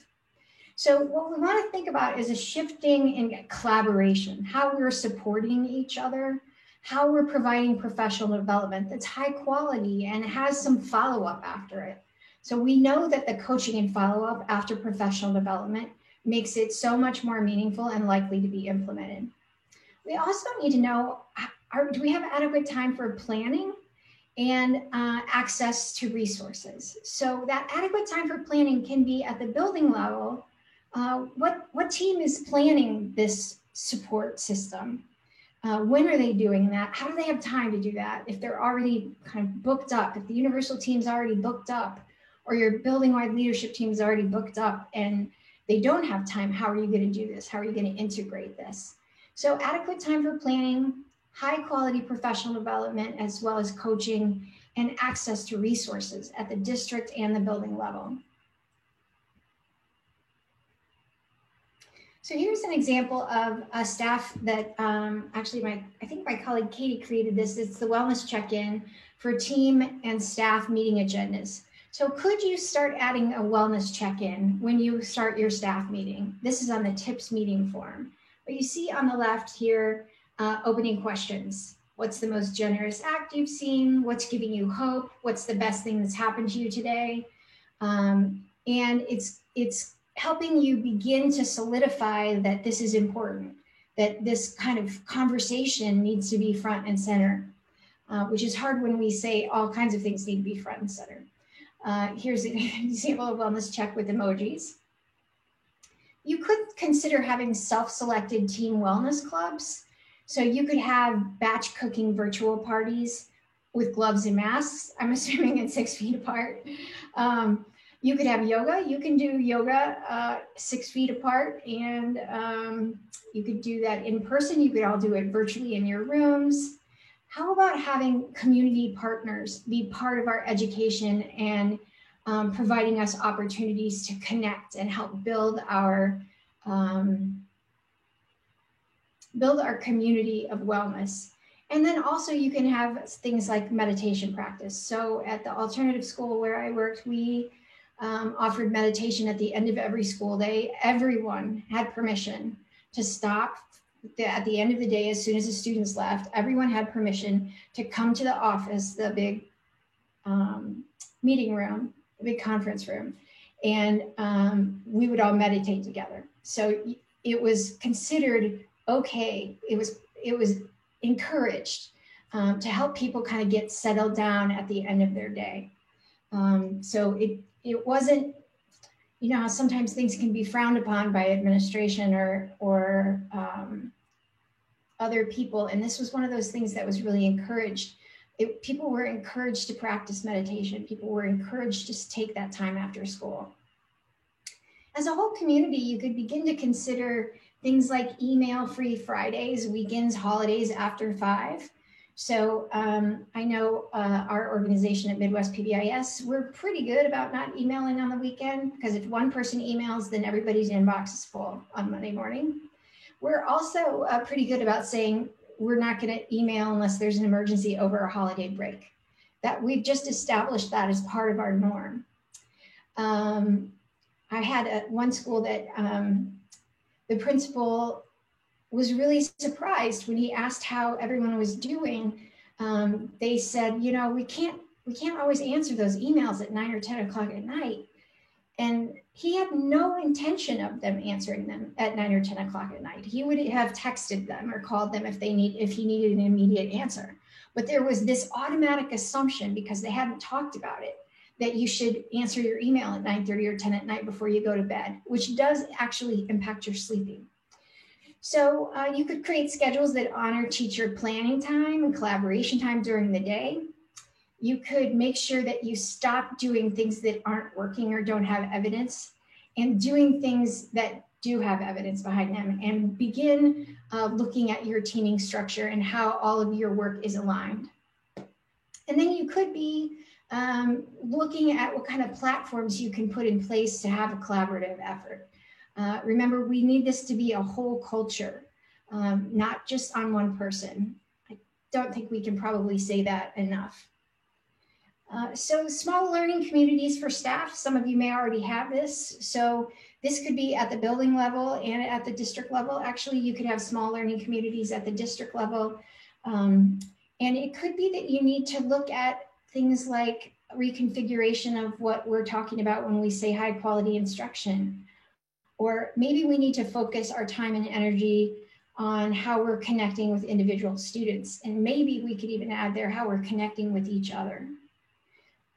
So what we want to think about is a shifting in collaboration, how we're supporting each other, how we're providing professional development that's high quality and has some follow-up after it. So we know that the coaching and follow-up after professional development makes it so much more meaningful and likely to be implemented. We also need to know, do we have adequate time for planning and access to resources? So that adequate time for planning can be at the building level. What team is planning this support system? When are they doing that? How do they have time to do that? If they're already kind of booked up, if the universal team's already booked up, or your building-wide leadership team is already booked up and they don't have time, how are you going to do this? How are you going to integrate this? So adequate time for planning, high quality professional development, as well as coaching and access to resources at the district and the building level. So here's an example of a staff that actually I think my colleague Katie created this. It's the wellness check-in for team and staff meeting agendas. So could you start adding a wellness check-in when you start your staff meeting? This is on the TIPS meeting form. But you see on the left here, opening questions. What's the most generous act you've seen? What's giving you hope? What's the best thing that's happened to you today? And it's helping you begin to solidify that this is important, that this kind of conversation needs to be front and center, which is hard when we say all kinds of things need to be front and center. Here's an example of wellness check with emojis. You could consider having self-selected team wellness clubs. So you could have batch cooking virtual parties with gloves and masks. I'm assuming it's 6 feet apart. You could have yoga. You can do yoga 6 feet apart, and you could do that in person. You could all do it virtually in your rooms. How about having community partners be part of our education and providing us opportunities to connect and help build our community of wellness? And then also you can have things like meditation practice. So at the alternative school where I worked, we offered meditation at the end of every school day. Everyone had permission to stop at the end of the day. As soon as the students left, everyone had permission to come to the office, the big meeting room, a big conference room, and we would all meditate together. So it was considered okay. It was encouraged to help people kind of get settled down at the end of their day. So it wasn't, you know, how sometimes things can be frowned upon by administration or other people. And this was one of those things that was really encouraged. People were encouraged to practice meditation. People were encouraged to take that time after school. As a whole community, you could begin to consider things like email-free Fridays, weekends, holidays after 5. So I know our organization at Midwest PBIS, we're pretty good about not emailing on the weekend, because if one person emails, then everybody's inbox is full on Monday morning. We're also pretty good about saying we're not going to email unless there's an emergency over a holiday break. That we've just established that as part of our norm. I had one school that the principal was really surprised when he asked how everyone was doing. They said, you know, we can't always answer those emails at 9 or 10 o'clock at night. And he had no intention of them answering them at 9 or 10 o'clock at night. He would have texted them or called them if he needed an immediate answer. But there was this automatic assumption, because they hadn't talked about it, that you should answer your email at 9:30 or 10 at night before you go to bed, which does actually impact your sleeping. So you could create schedules that honor teacher planning time and collaboration time during the day. You could make sure that you stop doing things that aren't working or don't have evidence, and doing things that do have evidence behind them, and begin looking at your teaming structure and how all of your work is aligned. And then you could be looking at what kind of platforms you can put in place to have a collaborative effort. Remember, we need this to be a whole culture, not just on one person. I don't think we can probably say that enough. So small learning communities for staff, some of you may already have this. So this could be at the building level and at the district level. Actually, you could have small learning communities at the district level. And it could be that you need to look at things like reconfiguration of what we're talking about when we say high quality instruction. Or maybe we need to focus our time and energy on how we're connecting with individual students. And maybe we could even add there how we're connecting with each other.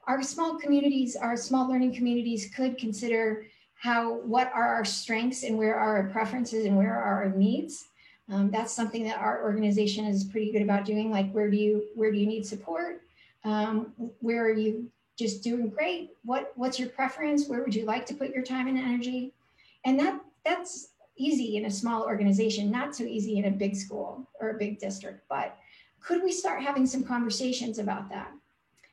Our small communities, our small learning communities could consider what are our strengths and where are our preferences and where are our needs. That's something that our organization is pretty good about doing. Like, where do you need support? Where are you just doing great? What's your preference? Where would you like to put your time and energy? And that's easy in a small organization, not so easy in a big school or a big district. But could we start having some conversations about that?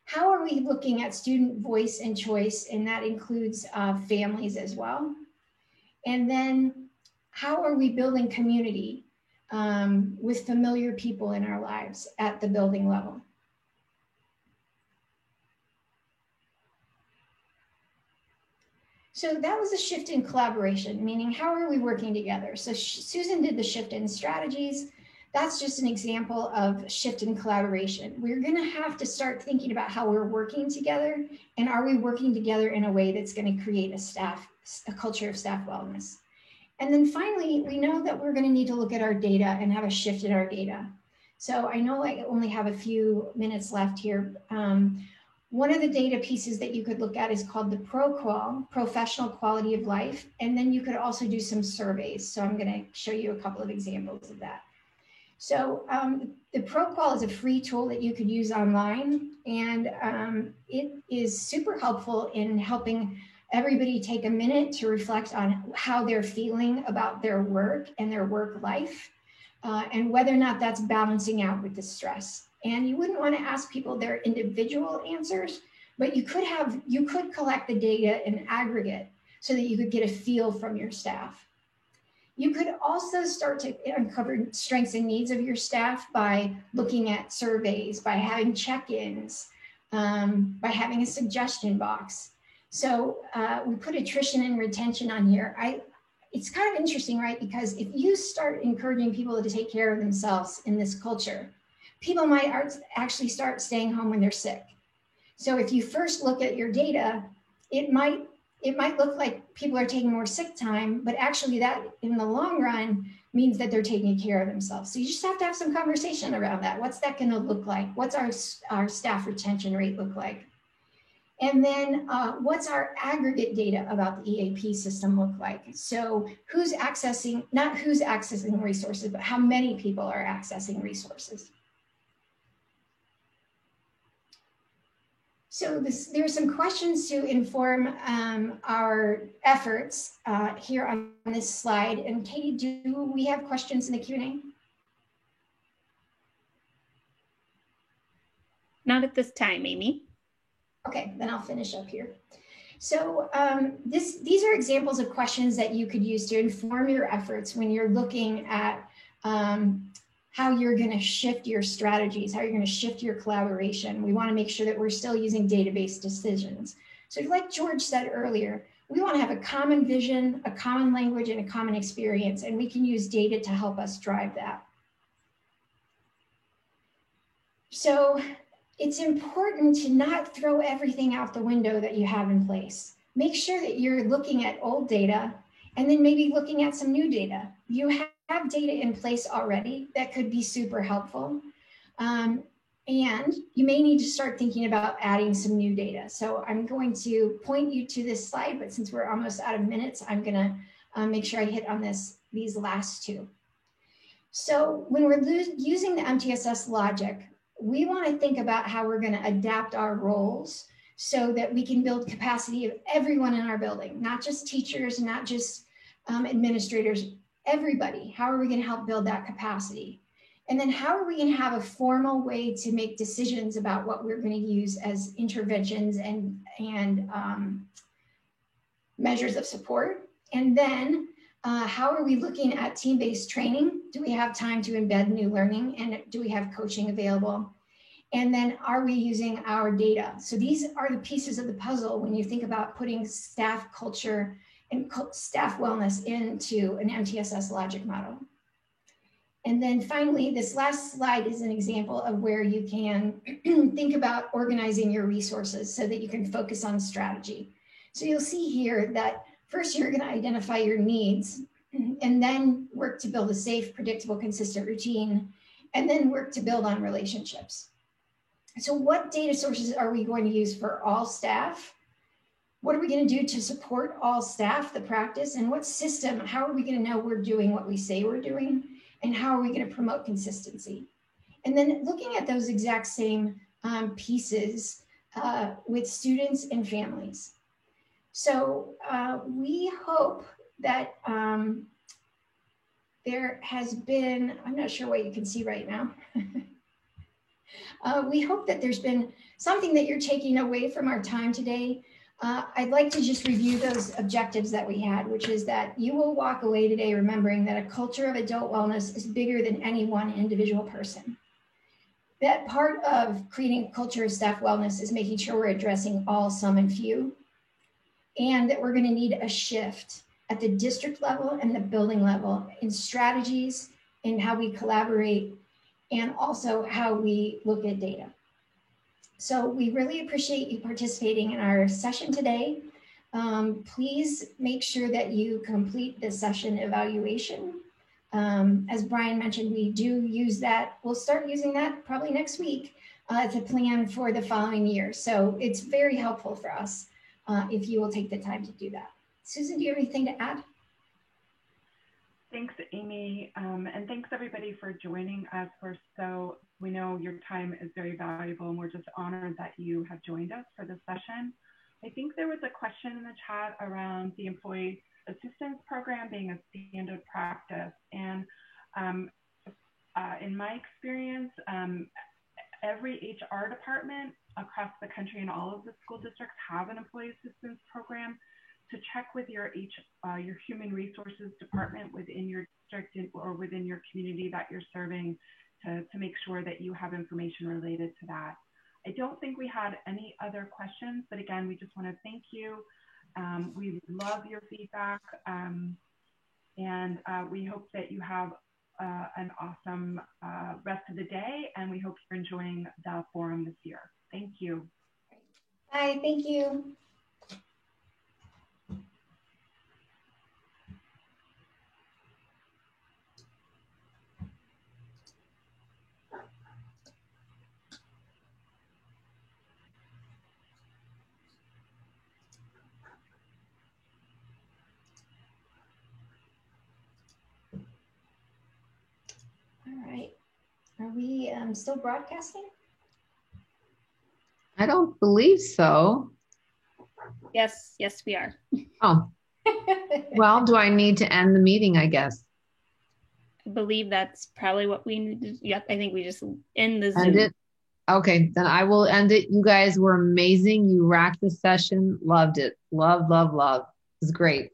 How are we looking at student voice and choice? And that includes families as well. And then how are we building community with familiar people in our lives at the building level? So that was a shift in collaboration, meaning how are we working together? So Susan did the shift in strategies. That's just an example of shift in collaboration. We're going to have to start thinking about how we're working together, and are we working together in a way that's going to create a culture of staff wellness. And then finally, we know that we're going to need to look at our data and have a shift in our data. So I know I only have a few minutes left here. One of the data pieces that you could look at is called the ProQual, Professional Quality of Life. And then you could also do some surveys. So I'm going to show you a couple of examples of that. So the ProQual is a free tool that you could use online, and it is super helpful in helping everybody take a minute to reflect on how they're feeling about their work and their work life, and whether or not that's balancing out with the stress. And you wouldn't want to ask people their individual answers, but you could collect the data in aggregate so that you could get a feel from your staff. You could also start to uncover strengths and needs of your staff by looking at surveys, by having check-ins, by having a suggestion box. So we put attrition and retention on here. It's kind of interesting, right? Because if you start encouraging people to take care of themselves in this culture, people might actually start staying home when they're sick. So if you first look at your data, it might look like people are taking more sick time, but actually that in the long run means that they're taking care of themselves. So you just have to have some conversation around that. What's that going to look like? What's our staff retention rate look like? And then what's our aggregate data about the EAP system look like? So who's accessing, not who's accessing resources, but how many people are accessing resources? So there are some questions to inform our efforts here on this slide. And Katie, do we have questions in the Q&A? Not at this time, Amy. Okay, then I'll finish up here. So these are examples of questions that you could use to inform your efforts when you're looking at how you're going to shift your strategies, how you're going to shift your collaboration. We want to make sure that we're still using database decisions. So like George said earlier, we want to have a common vision, a common language, and a common experience, and we can use data to help us drive that. So it's important to not throw everything out the window that you have in place. Make sure that you're looking at old data and then maybe looking at some new data. You have data in place already that could be super helpful. And you may need to start thinking about adding some new data. So I'm going to point you to this slide, but since we're almost out of minutes, I'm gonna make sure I hit on these last two. So when we're using the MTSS logic, we want to think about how we're going to adapt our roles so that we can build capacity of everyone in our building, not just teachers, not just administrators, everybody. How are we going to help build that capacity? And then how are we going to have a formal way to make decisions about what we're going to use as interventions and measures of support? And then how are we looking at team-based training? Do we have time to embed new learning? And do we have coaching available? And then are we using our data? So these are the pieces of the puzzle when you think about putting staff culture and staff wellness into an MTSS logic model. And then finally, this last slide is an example of where you can think about organizing your resources so that you can focus on strategy. So you'll see here that first you're going to identify your needs and then work to build a safe, predictable, consistent routine, and then work to build on relationships. So what data sources are we going to use for all staff? What are we going to do to support all staff, the practice, and what system, how are we going to know we're doing what we say we're doing, and how are we going to promote consistency? And then looking at those exact same pieces with students and families. So we hope that there has been, I'm not sure what you can see right now. We hope that there's been something that you're taking away from our time today. I'd like to just review those objectives that we had, which is that you will walk away today remembering that a culture of adult wellness is bigger than any one individual person. That part of creating a culture of staff wellness is making sure we're addressing all, some, and few, and that we're going to need a shift at the district level and the building level in strategies, in how we collaborate, and also how we look at data. So we really appreciate you participating in our session today. Please make sure that you complete the session evaluation. As Brian mentioned, we do use that. We'll start using that probably next week to plan for the following year. So it's very helpful for us if you will take the time to do that. Susan, do you have anything to add? Thanks, Amy, and thanks everybody for joining us. We know your time is very valuable, and we're just honored that you have joined us for this session. I think there was a question in the chat around the Employee Assistance Program being a standard practice, and in my experience, every HR department across the country and all of the school districts have an Employee Assistance Program. To check with your human resources department within your district or within your community that you're serving to make sure that you have information related to that. I don't think we had any other questions, but again, we just want to thank you. We love your feedback, and we hope that you have an awesome rest of the day, and we hope you're enjoying the forum this year. Thank you. Bye. Thank you. All right. Are we still broadcasting? I don't believe so. Yes, we are. Oh, well, do I need to end the meeting, I guess? I believe that's probably what we need to do. Yep, I think we just end the End Zoom. it? Okay, then I will end it. You guys were amazing. You rocked the session. Loved it. Love, love, love. It was great.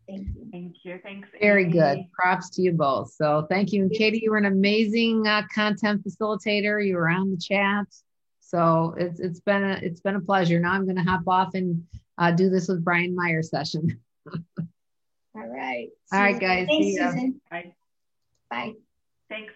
Thank you. Thank you. Thanks. Very Amy. good. Props to you both. So thank you. And Katie, you were an amazing content facilitator. You were on the chat. So it's been a pleasure. Now I'm going to hop off and do this with Brian Meyer session. All right. All right, guys. Thanks, See ya. Susan. Bye. Bye. Thanks.